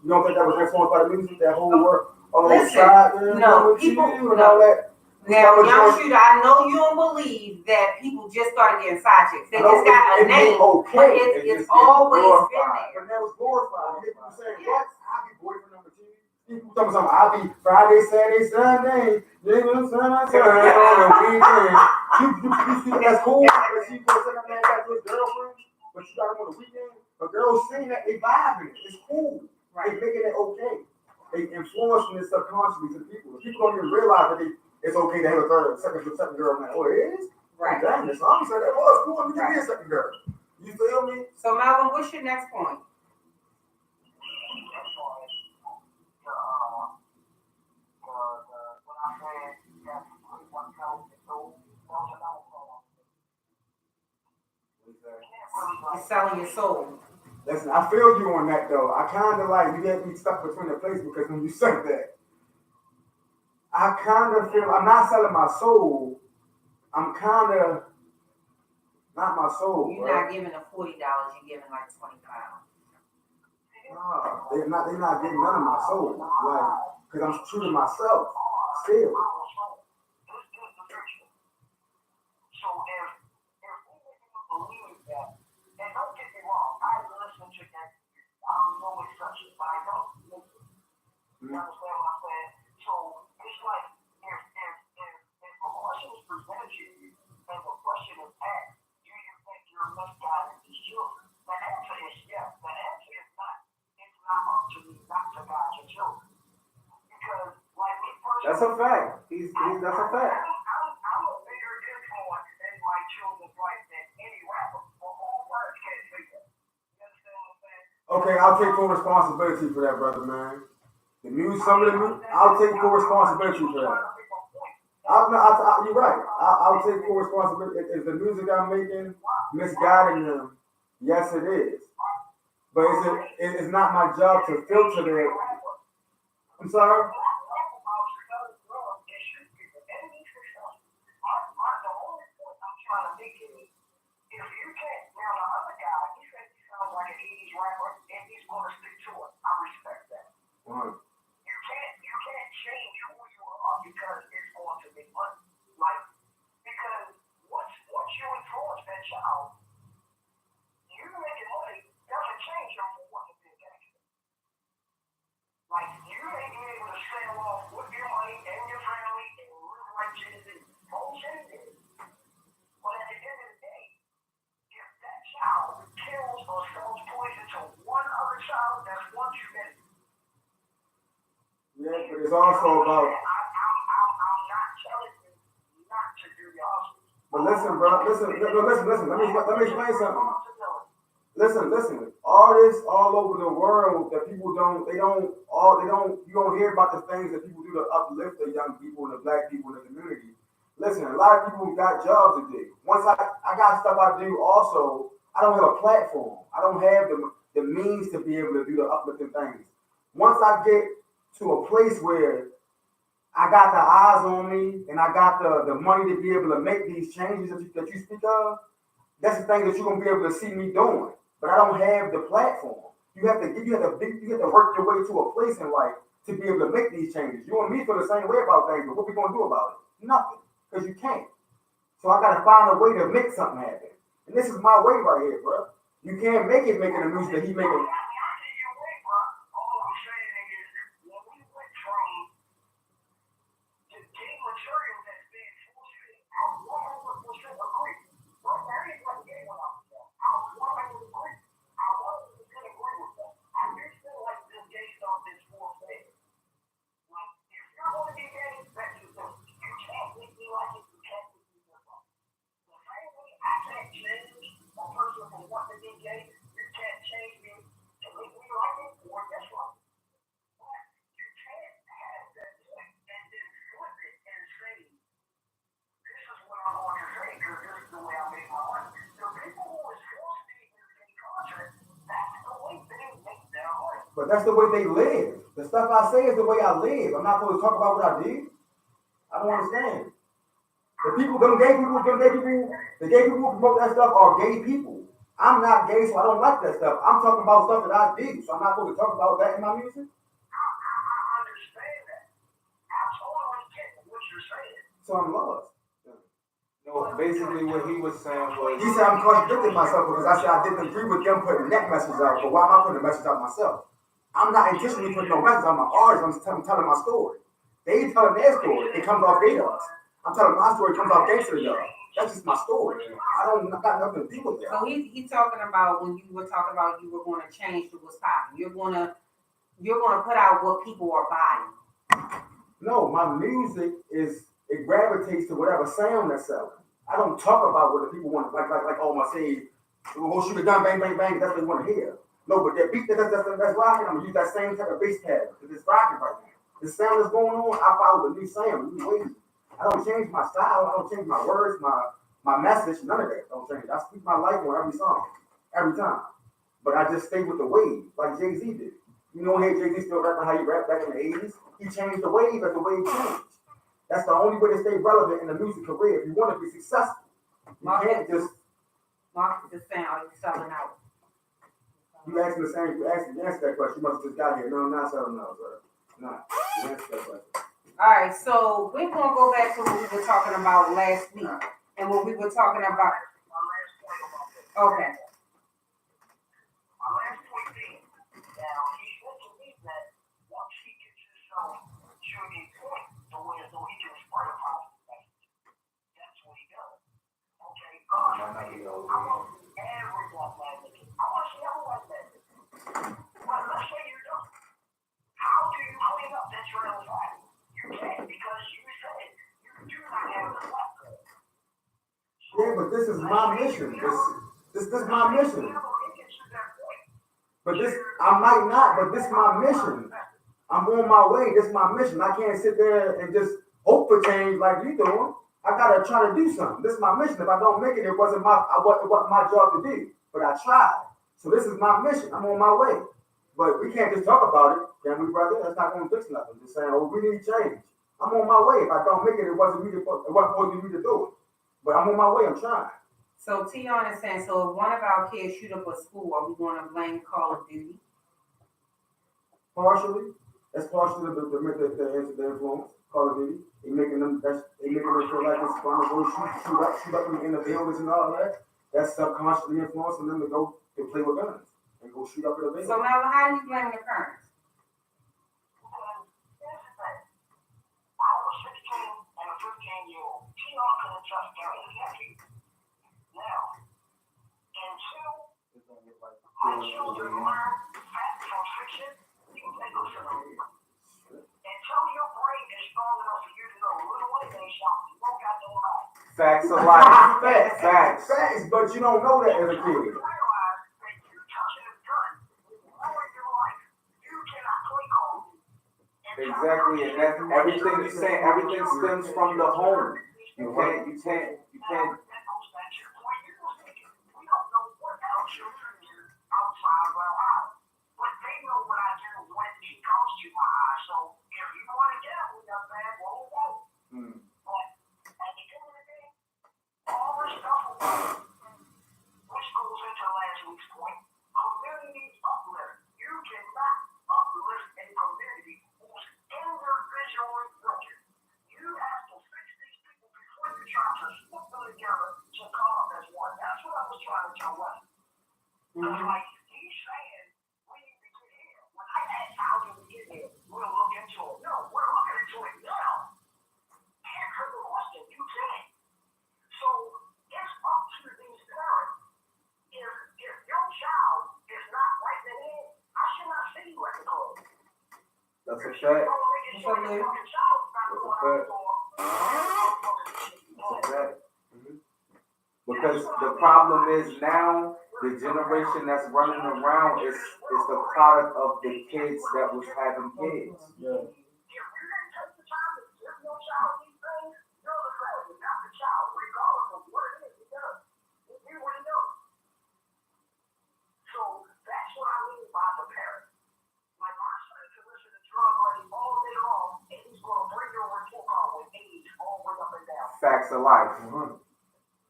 You don't think that was influenced by the music, that whole work? Listen, people, and all that? Now, young shooter, I know you don't believe that people just started getting side chicks. They just got a name, but it's always been there. But that was glorified. People saying, what? I'll be boyfriend number two. People talking about, I'll be Friday, Saturday, Sunday. Nigga, Sunday, on the weekend. You think that's cool? But you go send that man back to his girlfriend, but you got him on the weekend. But girls saying that, they vibing it. It's cool. Right. They making it okay. They influencing it subconsciously to the people. The people don't even realize that it's okay to have a second girl now. Oh, it is? Right. Dang, the song said that was cool. You can be a second girl. You feel me? So, Malcolm, what's your next point? You're selling your soul. Listen, I feel you on that though. I kind of like you get me stuck between the places because when you said that, I kind of feel I'm not selling my soul. I'm kind of not my soul. You're not giving the $40. You're giving like $25. No, they're not getting none of my soul. Like, because I'm true to myself still. You understand what I'm saying? So it's like if a question is presented to you and the question is asked, do you think you're misguiding these children? The answer is yes. The answer is not. It's not up to me not to guide your children. Because like me personally, that's a fact. That's a fact. I'm a bigger influence in my children's life than any rapper. For all words can't say that. You understand what I'm saying? Okay, I'll take full responsibility for that, brother, man. The music, some of the music, I'll take full responsibility for that. You're right. I'll take full responsibility. Is the music I'm making misguiding them? Yes, it is. But it's not my job to filter that. I'm sorry? You can't change who you are because it's going to be money. Like, because once you influence that child, you making money doesn't change them for what you did gangster. Like, you may be able to sail off with your money and your family and live like Jay-Z. Whole Jay-Z. But at the end of the day, if that child kills or sells poison to one other child, that's one too many. Yeah, but it's also about. I'm But listen, bro. Listen. Let me explain something. Listen. All this all over the world that people you don't hear about the things that people do to uplift the young people and the black people in the community. Listen, a lot of people got jobs to do. Once I got stuff I do also, I don't have a platform. I don't have the means to be able to do the uplifting things. Once I get to a place where I got the eyes on me and I got the money to be able to make these changes that you speak of, that's the thing that you're gonna be able to see me doing. But I don't have the platform. You have to work your way to a place in life to be able to make these changes. You and me feel the same way about things, but what we gonna do about it? Nothing, because you can't. So I gotta find a way to make something happen. And this is my way right here, bro. You can't make it making the music that he making. But that's the way they live. The stuff I say is the way I live. I'm not supposed to talk about what I do. I don't understand. The gay people who promote that stuff are gay people. I'm not gay, so I don't like that stuff. I'm talking about stuff that I do, so I'm not supposed to talk about that in my music. So I'm lost. No, basically what he was saying was He said I'm contradicting myself because I said I didn't agree with them putting that message out, but why am I putting the message out myself? I'm not intentionally putting no message on my artists. I'm telling my story. They telling their story. It comes off their dogs. I'm telling my story. It comes off gangster dog. That's just my story. I don't got nothing to do with that. So he's talking about when you were talking about you were going to change to what's popping. You're gonna put out what people are buying. No, my music it gravitates to whatever sound that's selling. I don't talk about what the people want, like oh my say, we'll go shoot a gun, bang, bang, bang. That's what they want to hear. No, but that beat that's rocking. I'm gonna use that same type of bass pattern because it's rocking right now. The sound that's going on, I follow the new sound, the new wave. I don't change my style. I don't change my words, my message. None of that don't change. I speak my life on every song, every time. But I just stay with the wave, like Jay-Z did. You know, hey, Jay-Z still rapping how he rapped back in the 80s. He changed the wave as the wave changed. That's the only way to stay relevant in the music career. If you want to be successful, you can't just. Market the sound. Are you selling out? You asked me the same. You answered that question. You must have just got here. No, I'm not selling out, sir. Not. You answered that question. All right, so we're gonna go back to what we were talking about last week, and what we were talking about. Okay. Yeah, but this is my mission. This is my mission. But I might not, but this is my mission. I'm on my way. This is my mission. I can't sit there and just hope for change like you doing. I gotta try to do something. This is my mission. If I don't make it, it wasn't my job to do. But I tried. So this is my mission. I'm on my way. But we can't just talk about it, can we, brother? That's not gonna fix nothing. Just saying, oh, we need change. I'm on my way. If I don't make it, it wasn't supposed to be to do it. But I'm on my way. I'm trying. So Tion is saying, so if one of our kids shoot up a school, are we going to blame Call of Duty? Partially. That's partially the influence. Call of Duty. They making them feel like it's fun to go shoot up in the buildings and all that. That's subconsciously influencing them to go and play with guns and go shoot up in the buildings. So now, how do you blame the parents? Facts of life. Facts. Facts. Facts, but you don't know that as a kid. realize that you touching a gun will ruin your life. You cannot play calm. Exactly, and that's everything you say. Everything stems from the home. You can't. That goes back to the point you were making. We don't know what our children do outside of our house. But they know what I do when he comes to my house. So if you want to get up with young man, whoa. But at the end of the day, all this stuff which goes into last week's point, community uplift. You cannot uplift a community who's individually broken. You have to fix these people before you try to put them together to come up as one. That's what I was trying to tell us. Because like he's saying, we need to get here. When I asked how do we get here, we'll look into it. No, we're looking into it now. Answer the question. You can't. So it's up to these parents. If your child is not right in the head, I should not see you at the club. That's a fact. What's up, Lou? That's a fact. Because the problem is now the generation that's running around is the product of the kids that was having kids. Yeah. If you didn't take the time to give your child these things, you're the failure, not the child, regardless of what it is he does. He already knows. So that's what I mean by the parent. Like my son can listen to drug money all day long, and he's going to bring your report card with age all the way up and down. Facts of life.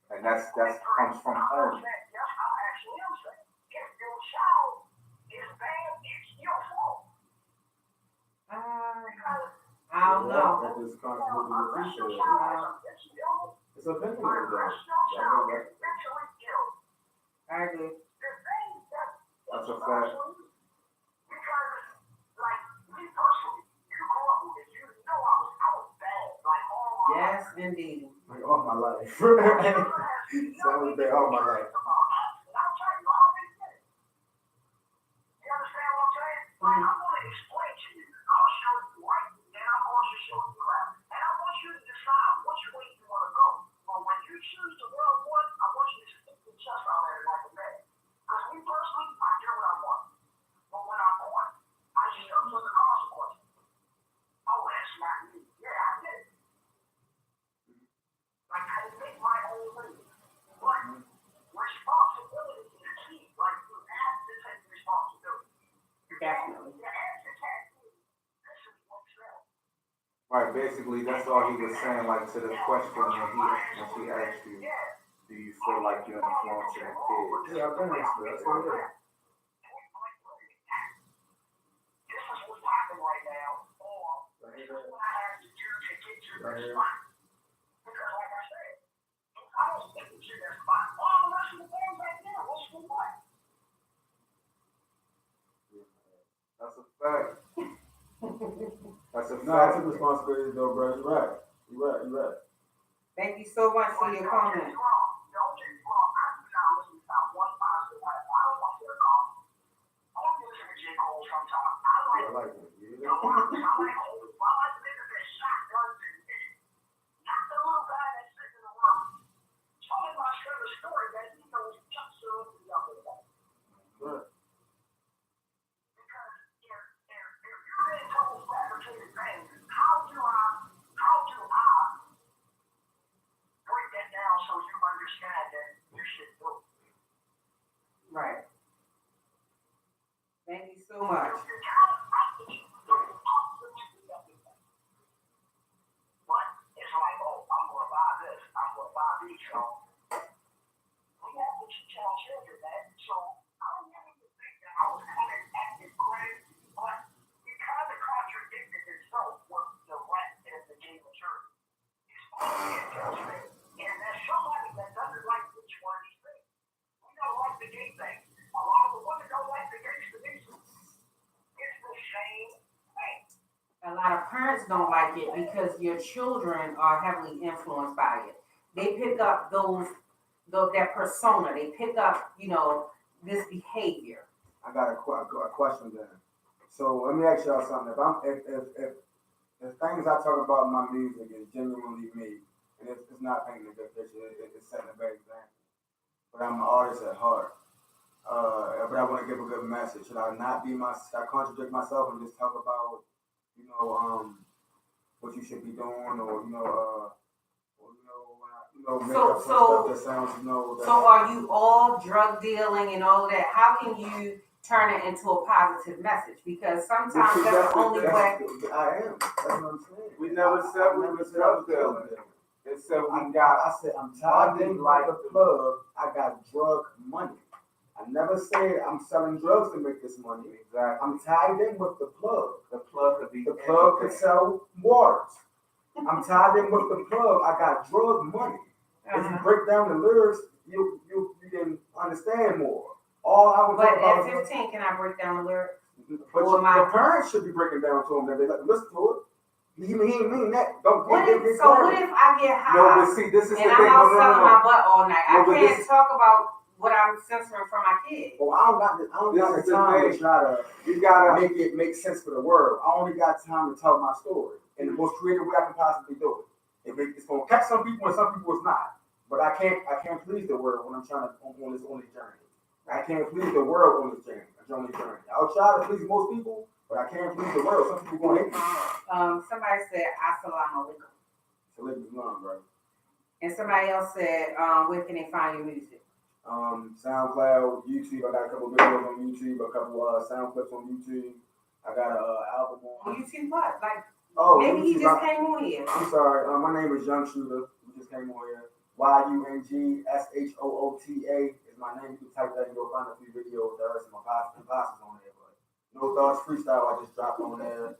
And that's comes from home. Yes, I actually am saying, if your child is bad, it's your fault. Because I don't know. That just constantly unless your repeats child it. is ill, It's a opinion unless though. your child is mentally ill, I agree. the thing that That's a fact. because, like, me personally, you grew up with it, you know I was bad, like, all my life. Yes, indeed. Like all my life. My children have So I was there all my life. I'll tell you, I already did it. You understand what I'm saying? Like, I'm going to explain to you. I'll show you right, and I'm going to show you left. And I want you to decide which way you want to go. But when you choose the wrong one, I want you to stick your chest out at it like a man. Because me personally, I do what I want. But when I'm caught, I still took the consequences. Oh, that's not me. Yeah, I did it. Like, I make my own living. But responsibility is the key. Like, you have to take responsibility. Definitely. You have to take this is what's real. Right, basically that's all he was saying, like to the question when she asked you, do you feel like you're influencing the kids? Yeah, I've been there. That's what it is. This is what's happening right now, or this is what I have to do to get to this spot. Because like I said, if I don't get to this spot, all the rest of the things right there, what's the point? That's a fact. That's a No, I fact. took responsibility though, bro. You're right. Thank you so much for your comment. Don't get me wrong. I do not listen to one positive life. I don't want to hear comments. I want to listen to J. Cole sometimes. I like I like it. I like old. I like niggas that shotguns and not the little guy that's sitting in the room. Telling my son a story that he knows just so the other day. Right. Because if you're being told fabricated things, how do I break that down so you understand that you should do it? Right. Thank you so much. But it's like, oh, I'm going to buy this, I'm going to buy these, you know. We have to teach our children that. So I don't want them to think that I was coming at this grade, but it kind of contradicted itself with the rest of the game of church. It's only a judgment, and there's somebody that doesn't like which one of these things. We don't like the gay thing. A lot of the women don't like the gays for these. It's the same thing. A lot of parents don't like it because your children are heavily influenced by it. They pick up that persona. They pick up, this behavior. I got a question then. So let me ask y'all something. If things I talk about in my music is genuinely me, and it's not painting a good picture. It's setting a bad example. But I'm an artist at heart. But I want to give a good message. Should I not be should I contradict myself and just talk about, what you should be doing, make up some stuff that sounds, So are you all drug dealing and all of that? How can you turn it into a positive message? Because sometimes that's the only way. I am. That's what I'm saying. We never said we was drug dealing. It said I said I'm tied in like a plug. I got drug money. I never said I'm selling drugs to make this money. Exactly. I'm tied in with the plug. The plug could be. The plug could sell waters. I'm tied in with the plug. I got drug money. If you break down the lyrics, you can understand more. All I was But at 15, can I break down the lyrics? But the parents should be breaking down to them that they let them listen to it. He ain't mean that. What if I get high? No, but see, this is and the thing. I'm out selling my butt all night. No, I can't talk about what I'm censoring from my kids. Well, I don't got the time to try to. You gotta make it make sense for the world. I only got time to tell my story in the most creative way I can possibly do it. It's gonna catch some people and some people it's not. But I can't please the world when I'm trying to on this journey. I can't please the world on this journey. I'll try to please most people, but I can't please the world. Some people gonna hate me. Somebody said assalamu alaikum. Salam Islam, bro. And somebody else said, where can they find your music? SoundCloud, YouTube. I got a couple videos on YouTube, a couple sound clips on YouTube. I got an album on YouTube. What? Maybe YouTube, he just came on here. I'm sorry. My name is Young Shooter. We just came on here. YUNGSHOOTA is my name. You can type that and you'll find a few videos. There are some imposters on there, but No Thoughts Freestyle I just dropped on there.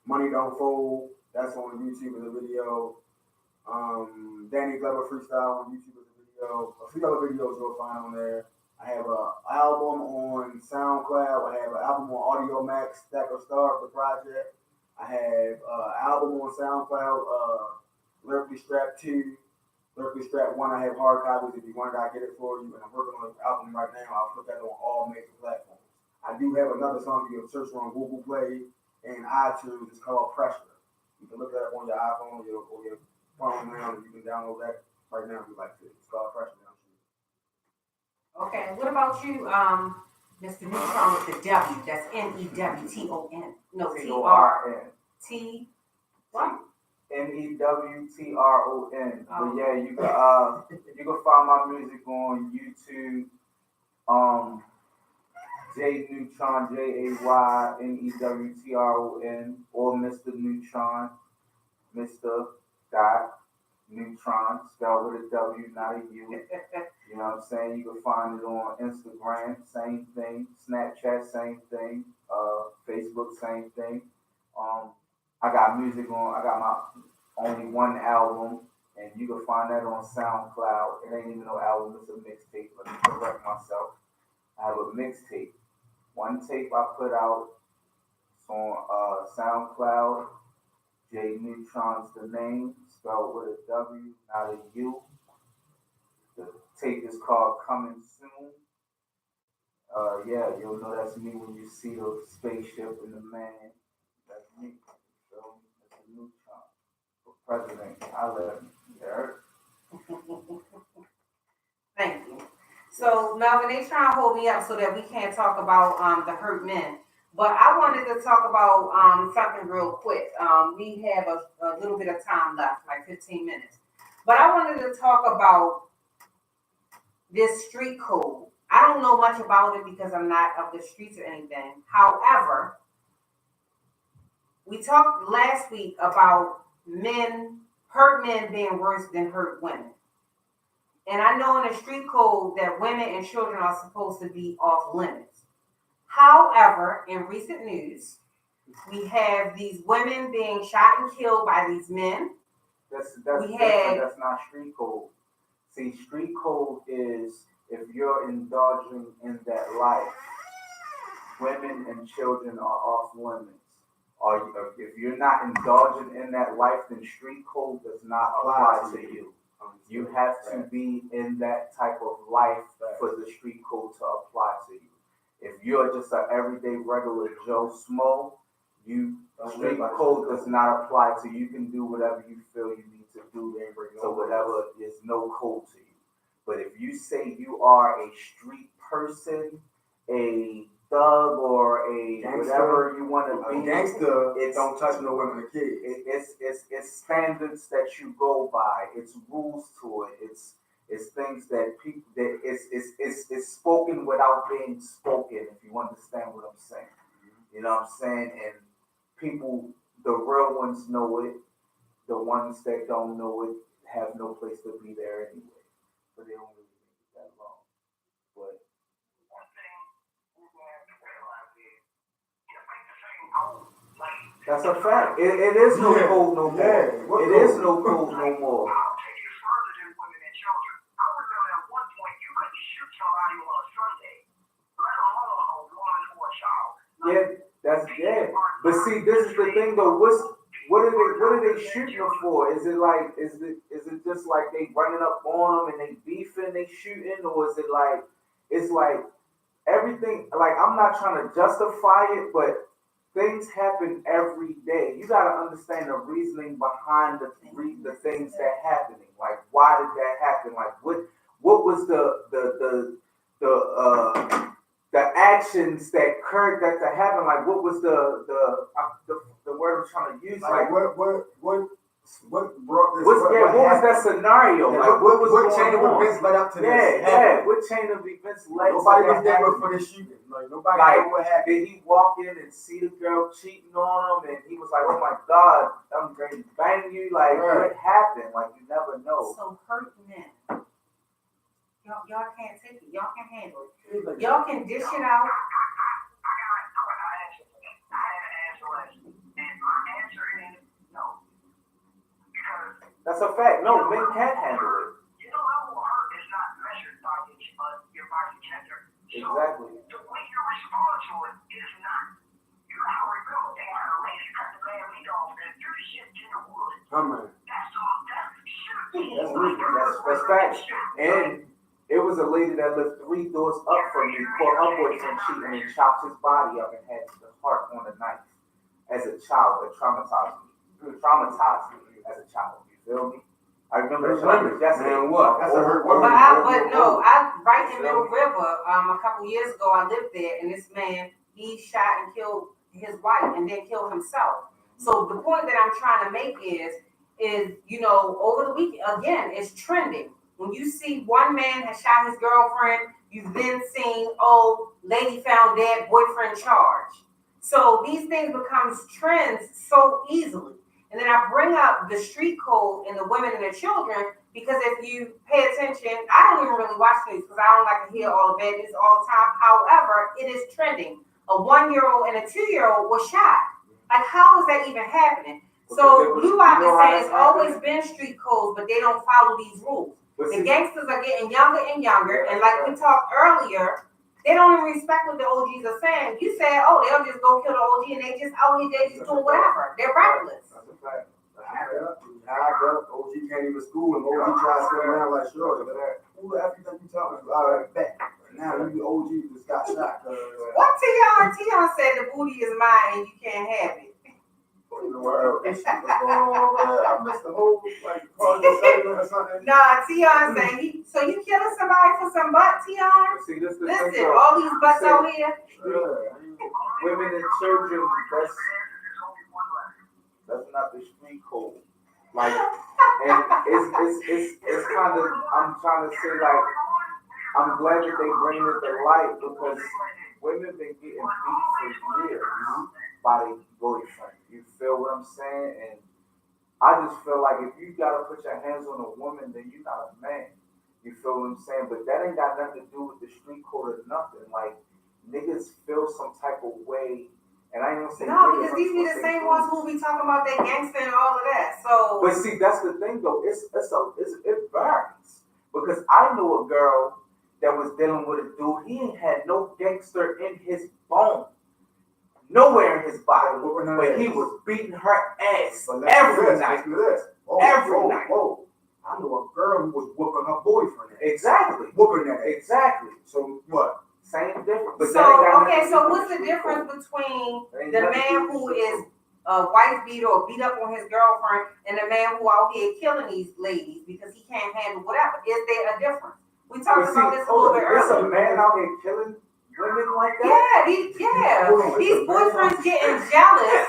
Money Don't Fold, that's on YouTube as a video. Danny Glover Freestyle on YouTube as a video. A few other videos you'll find on there. I have an album on SoundCloud. I have an album on Audio Max, Stack of Star, the project. I have an album on SoundCloud, Lyrically Strapped 2, Lyrically Strapped 1. I have hard copies. If you want it, I'll get it for you. And I'm working on an album right now. I'll put that on all major platforms. I do have another song you can search on Google Play and iTunes. It's called Pressure. You can look that up on your iPhone or your phone now, and you can download that right now if you like to. It's called Pressure now. Okay, what about you, Mr. Neutron with the W? That's Newton. No, T-R-T. What? Newtron. Oh. But yeah, you can find my music on YouTube. J Neutron, JAYNEWTRON, or Mr. Neutron, Mr. Neutron, spelled with a W, not a U. You know what I'm saying? You can find it on Instagram, same thing. Snapchat, same thing. Facebook, same thing. I got my only one album, and you can find that on SoundCloud. It ain't even no album, it's a mixtape. Let me correct myself. I have a mixtape. One tape I put out, it's on SoundCloud. J Neutron's the name, spelled with a W, not a U. The tape is called Coming Soon. Yeah, you'll know that's me when you see the spaceship and the man. That's me. So, it's a Neutron. For president, I let him. Thank you. So, Melvin, they try to hold me up so that we can't talk about the hurt men. But I wanted to talk about something real quick. We have a little bit of time left, like 15 minutes. But I wanted to talk about this street code. I don't know much about it because I'm not of the streets or anything. However, we talked last week about hurt men being worse than hurt women. And I know in the street code that women and children are supposed to be off limits. However, in recent news, we have these women being shot and killed by these men. That's not street code. See, street code is if you're indulging in that life, women and children are off limits. Or if you're not indulging in that life, then street code does not apply to you. You have to be in that type of life for the street code to apply to you. If you're just an everyday regular Joe Smo, street code does not apply to you. You can do whatever you feel you need to do. They ain't break no So rules. whatever, there's no code to you. But if you say you are a street person, a thug, or a Gangster. whatever you want to A be, gangster it's don't touch no women or kids. it's standards that you go by. It's rules to it. It's things that people that it's spoken without being spoken. If you understand what I'm saying, you know what I'm saying. And people, the real ones know it. The ones that don't know it have no place to be there anyway. But they don't really make it that long. But that's a fact. It is no code no more. It is no code no more. I'll take it further than women and children. I remember at one point you couldn't shoot somebody on a Sunday, let alone a woman or a child. Yeah, that's yeah. But see, this is the thing though. What are they shooting them for? Is it like is it just like they running up on them and they beefing, they shooting, or is it like it's like everything? Like I'm not trying to justify it, but things happen every day. You gotta understand the reasoning behind the things that happening. Like why did that happen? Like what was the actions that occurred that happened? Like what was the word I'm trying to use? Like what brought this? What was that scenario? Yeah, like what was what going chain of on? events led up to this? Yeah. What chain of events led Nobody to was that there happening? for the shooting. Like nobody Like, knew what happened. did he walk in and see the girl cheating on him, and he was like, "Oh my God, I'm going to bang you"? Like, Right. what happened? Like, you never know. So hurt men. Y'all can't take it. Y'all can handle it. Y'all can dish it out. That's a fact. No, men can't handle it. You know, level of hurt is not measured by your body gender. Exactly. So the way you respond to it is not. You gotta remember they had a lady cut the man meat off and threw the shit in the wood. Come on. That's facts. And it was a lady that lived 3 doors up from me, caught her boyfriend cheating and chopped his body up and had the heart on a knife. As a child, it traumatized me. It traumatized me as a child. You feel me? I remember that yesterday. Man, what? That's a hurt But woman. I right in Middle River, a couple years ago, I lived there, and this man, he shot and killed his wife and then killed himself. So the point that I'm trying to make is you know, over the week again, it's trending. When you see one man has shot his girlfriend, you've then seen, oh, lady found dead, boyfriend charged. So these things becomes trends so easily. And then I bring up the street code and the women and the children because if you pay attention, I don't even really watch news because I don't like to hear all the bad news all the time. However, it is trending. A 1-year-old and a 2-year-old was shot. Like, how is that even happening? So Blue Eye is saying it's always been street codes, but they don't follow these rules. The gangsters are getting younger and younger, and like we talked earlier, they don't even respect what the OGs are saying. You said, oh, they'll just go kill the OG and they just out here, they just doing whatever. They're reckless. That's a fact. OG can't even school and OG tries to sit around like, sure, who the F you think you talking about? All right, back. Now you OG just got shot. What Tion said the booty is mine and you can't have it. In the world. What's going on, man? I missed the whole like segment or something. Nah, Tion saying so you killing somebody for some butt, Tion? See, this the Listen, thing, all these butts out here. Women and children, that's not the street code. Like, and it's kind of, I'm trying to say, like, I'm glad that they bring it to light because women been getting beat for years by their boyfriend. You feel what I'm saying? And I just feel like if you gotta put your hands on a woman, then you're not a man. You feel what I'm saying? But that ain't got nothing to do with the street code or nothing. Like, niggas feel some type of way. And I ain't gonna say no, because these be the same ones who be talking about they gangster and all of that. So, but see, that's the thing though. It varies because I knew a girl that was dealing with a dude. He ain't had no gangster in his bone, nowhere in his body, but he was beating her ass every night. Every night. I know a girl who was whooping her boyfriend. Exactly. Whooping that. Exactly. So what? Same difference. But so what's the difference between the man who is a wife beater or beat up on his girlfriend and a man who out here killing these ladies because he can't handle whatever. Is there a difference? We talked about this a little bit There's a earlier. man out here killing women like that? These boyfriends getting jealous.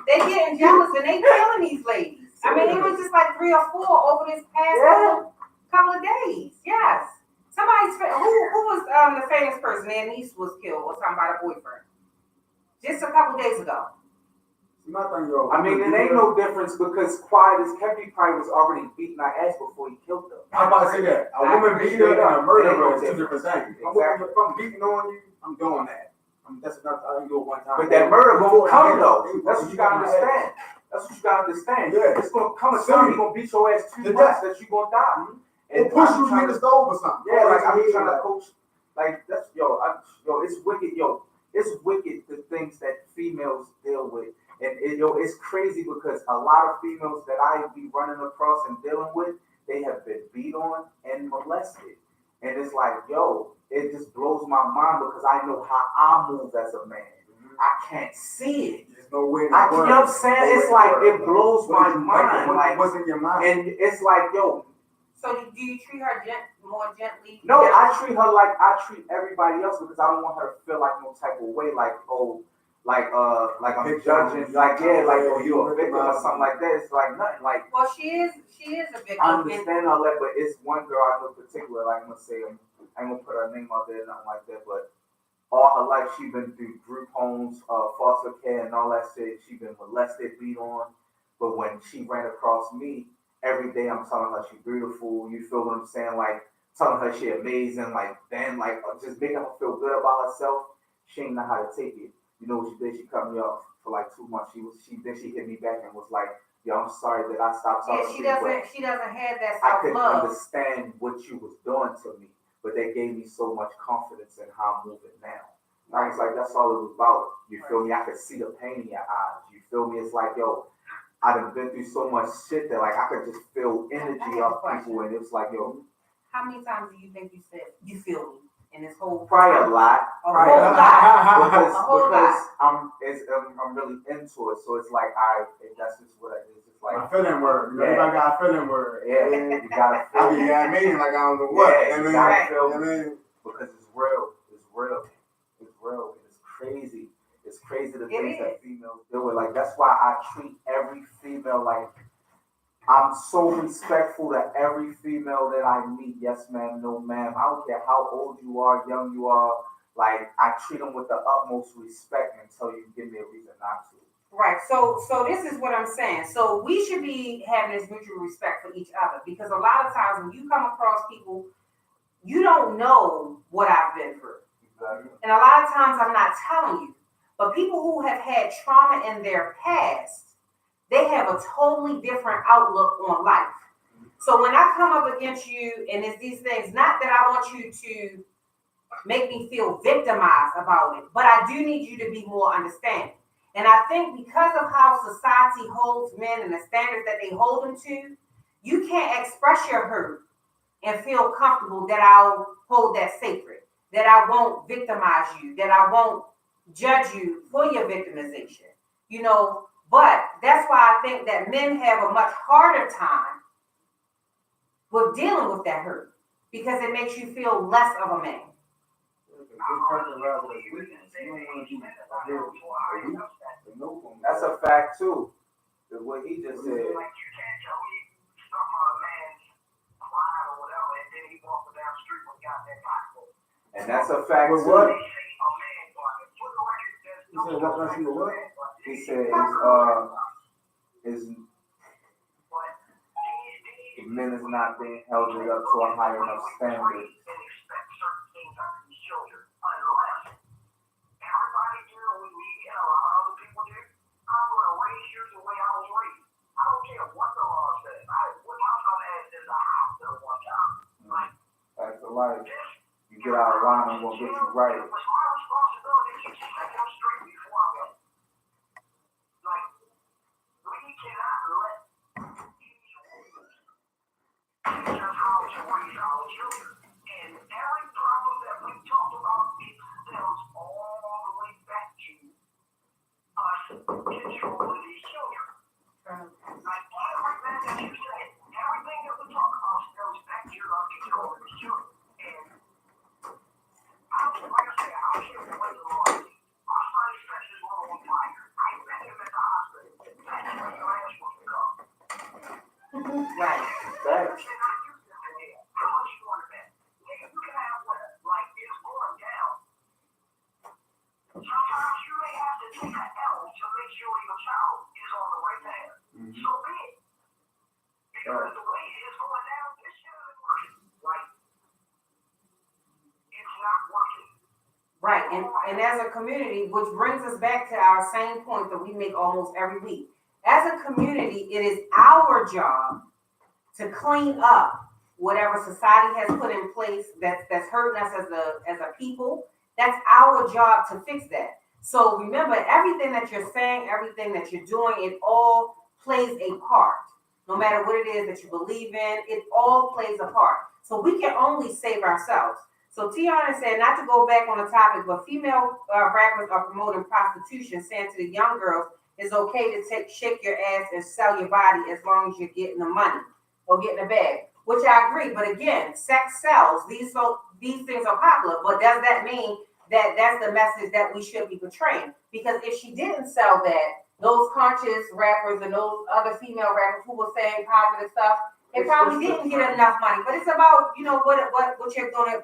They getting jealous and they killing these ladies. I mean, it was just like 3 or 4 over this past couple of days. Yes. Who was the famous person? Their niece was killed or something by the boyfriend. Just a couple days ago. I mean, it ain't no difference because quiet as kept, he probably was already beating our ass before he killed her. I'm about to say that. A woman beater and a murderer is 2 different things. Exactly. If I'm beating on you, I'm doing that. That's enough. I can do it one time. But that murder gonna come though. That's what you gotta understand. Yeah. It's gonna come a time he gonna beat your ass too much that you gonna die. And push you in the stove or something. Yeah, like I'm trying to coach. Like that's it's wicked. It's wicked the things that females deal with. And it's crazy because a lot of females that I be running across and dealing with, they have been beat on and molested. And it's like, it just blows my mind because I know how I move as a man. I can't see it. There's no way. You know what I'm saying? It's like, it blows my mind. Like, what's in your mind? And it's like, So do you treat her more gently? No, I treat her like I treat everybody else because I don't want her to feel like no type of way, like I'm judging, you a victim or something like that. It's like nothing. Like, well, she is a victim. I understand all that, but it's one girl I know in particular. Like I'm gonna say, I ain't gonna put her name out there, nothing like that. But all her life, she been through group homes, foster care, and all that shit. She been molested, beat on. But when she ran across me, every day I'm telling her she beautiful. You feel what I'm saying? Like telling her she amazing. Like then, like just making her feel good about herself. She ain't know how to take it. You know what she did? She cut me off for like 2 months. She hit me back and was like, "Yo, I'm sorry that I stopped talking to you." She doesn't have that I couldn't self-love. understand what you was doing to me, but that gave me so much confidence in how I'm moving now. And I was like, that's all it was about. You feel me? I could see the pain in your eyes. You feel me? It's like, I done been through so much shit that like I could just feel energy off people, and it's like, how many times do you think you said you feel me in this whole? Probably a lot. Because I'm really into it, so it's like that's just what it is. It's like a feeling word. You know, I got a feeling word. Yeah, you gotta feel it. I mean, like I don't know what. Yeah, you gotta feel it because it's real. And it's crazy. It's crazy the things that females deal with. Like that's why I treat every female like I'm so respectful to every female that I meet. Yes, ma'am, no, ma'am. I don't care how old you are, young you are. Like I treat them with the utmost respect until you give me a reason not to. Right. So this is what I'm saying. So we should be having this mutual respect for each other because a lot of times when you come across people, you don't know what I've been through. Exactly. And a lot of times I'm not telling you. But people who have had trauma in their past, they have a totally different outlook on life. So when I come up against you and it's these things, not that I want you to make me feel victimized about it, but I do need you to be more understanding. And I think because of how society holds men and the standards that they hold them to, you can't express your hurt and feel comfortable that I'll hold that sacred, that I won't victimize you, that I won't judge you for your victimization, but that's why I think that men have a much harder time with dealing with that hurt because it makes you feel less of a man. That's a fact too. What he just said. And that's a fact too. He said men is not being held up to a high enough standard. That's the life. You get out of line, I'm gonna get you right. and as a community, which brings us back to our same point that we make almost every week. As a community, it is our job to clean up whatever society has put in place that's hurting us as a people. That's our job to fix that. So remember, everything that you're saying, everything that you're doing, it all plays a part. No matter what it is that you believe in, it all plays a part. So we can only save ourselves. So Tiana said, not to go back on the topic, but female rappers are promoting prostitution, saying to the young girls, it's okay to shake your ass and sell your body as long as you're getting the money or getting a bag. Which I agree, but again, sex sells. These things are popular, but does that mean that that's the message that we should be portraying? Because if she didn't sell that, those conscious rappers and those other female rappers who were saying positive stuff, they probably didn't get enough money. But it's about what you're gonna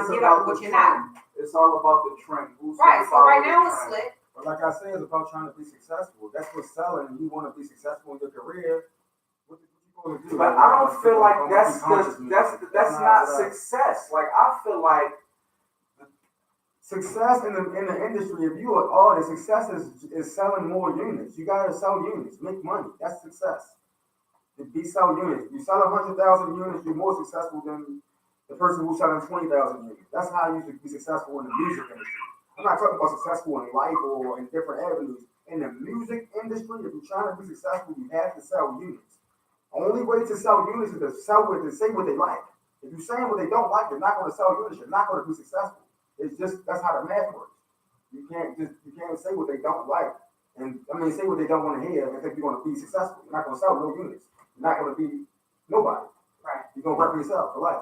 give up and what you're not. It's all about the trend. Who's Right. So right now it's slick. But like I said, it's about trying to be successful. That's what's selling, and you want to be successful in your career. What you going to do? But I don't feel like that's not success. Like I feel like success in the industry. If you are artist, success is selling more units. You gotta sell units, make money. That's success. To be sell units. You sell 100,000 units, you're more successful than the person who's selling 20,000 units. That's how you should be successful in the music industry. I'm not talking about successful in life or in different avenues. In the music industry, if you're trying to be successful, you have to sell units. Only way to sell units is to sell what they say what they like. If you're saying what they don't like, you're not going to sell units. You're not going to be successful. It's just that's how the math works. You can't say what they don't like, and say what they don't want to hear and think you're going to be successful. You're not going to sell no units. You're not going to be nobody. Right. You're going to work for yourself for life.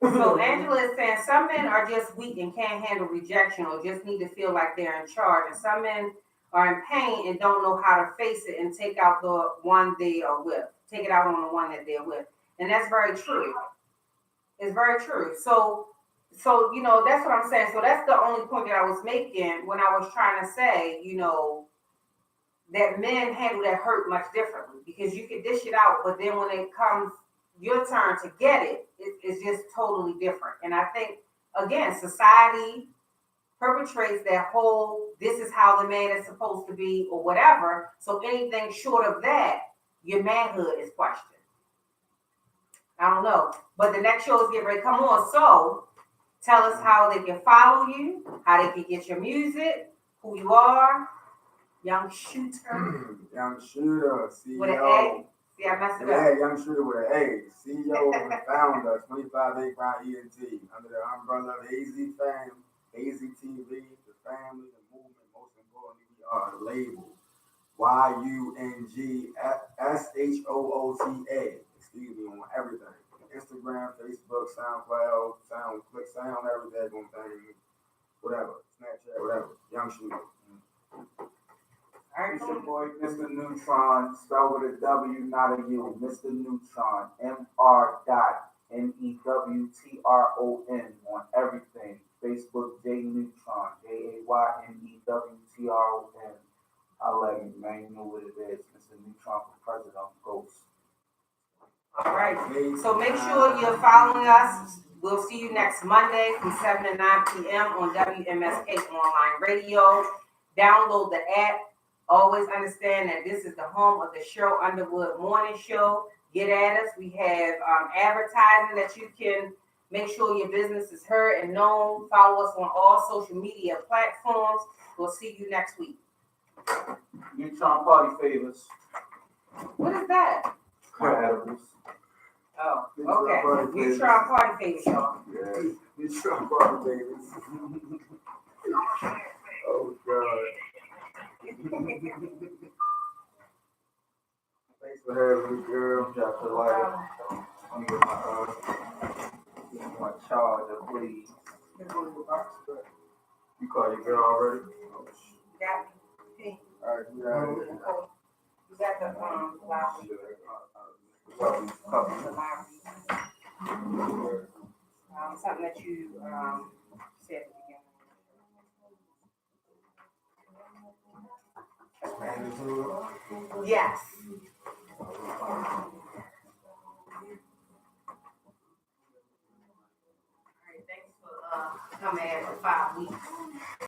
So Angela is saying some men are just weak and can't handle rejection or just need to feel like they're in charge. And some men are in pain and don't know how to face it and take out the one they are with. Take it out on the one that they're with. And that's very true. It's very true. So that's what I'm saying. So that's the only point that I was making when I was trying to say, that men handle that hurt much differently because you can dish it out, but then when it comes your turn to get it, it's just totally different. And I think, again, society perpetrates that whole, this is how the man is supposed to be or whatever. So anything short of that, your manhood is questioned. I don't know. But the next show is getting ready to come on. So tell us how they can follow you, how they can get your music, who you are, Young Shooter. Young Shooter, CEO. With an A. See, I messed it up. Yeah, Young Shooter with an A. CEO and founder, 25 Acre ENT, under the umbrella of AZ Fam, AZ TV, the family, the movement. Most importantly, we are a label. YUNGSHOOTA. Excuse me, on everything. Instagram, Facebook, SoundCloud, SoundClick, Sound, everything, whatever. Snapchat, whatever. Young Shooter. It's your boy, Mr. Neutron, spelled with a W, not a U. Mr. Neutron, MR.NEWTRON on everything. Facebook, J Neutron, JAYNEWTRON. I'll let you, man. You know what it is. Mr. Neutron for President Ghost. All right. So make sure you're following us. We'll see you next Monday from 7 to 9 p.m. on WMSK Online Radio. Download the app. Always understand that this is the home of the Cheryl Underwood Morning Show. Get at us. We have advertising that you can make sure your business is heard and known. Follow us on all social media platforms. We'll see you next week. Neutron Party Favors. What is that? Edibles. Oh, okay. Neutron Party Favors, y'all. Yeah, Neutron Party Favors. Oh, God. Thanks for having me, girl. Drop the lighter. I'm gonna get my charger, please. You called your girl already? Oh, shit. Got me. All right, you got it. You got the something that you said at the beginning. Yes. All right, thanks for coming after 5 weeks.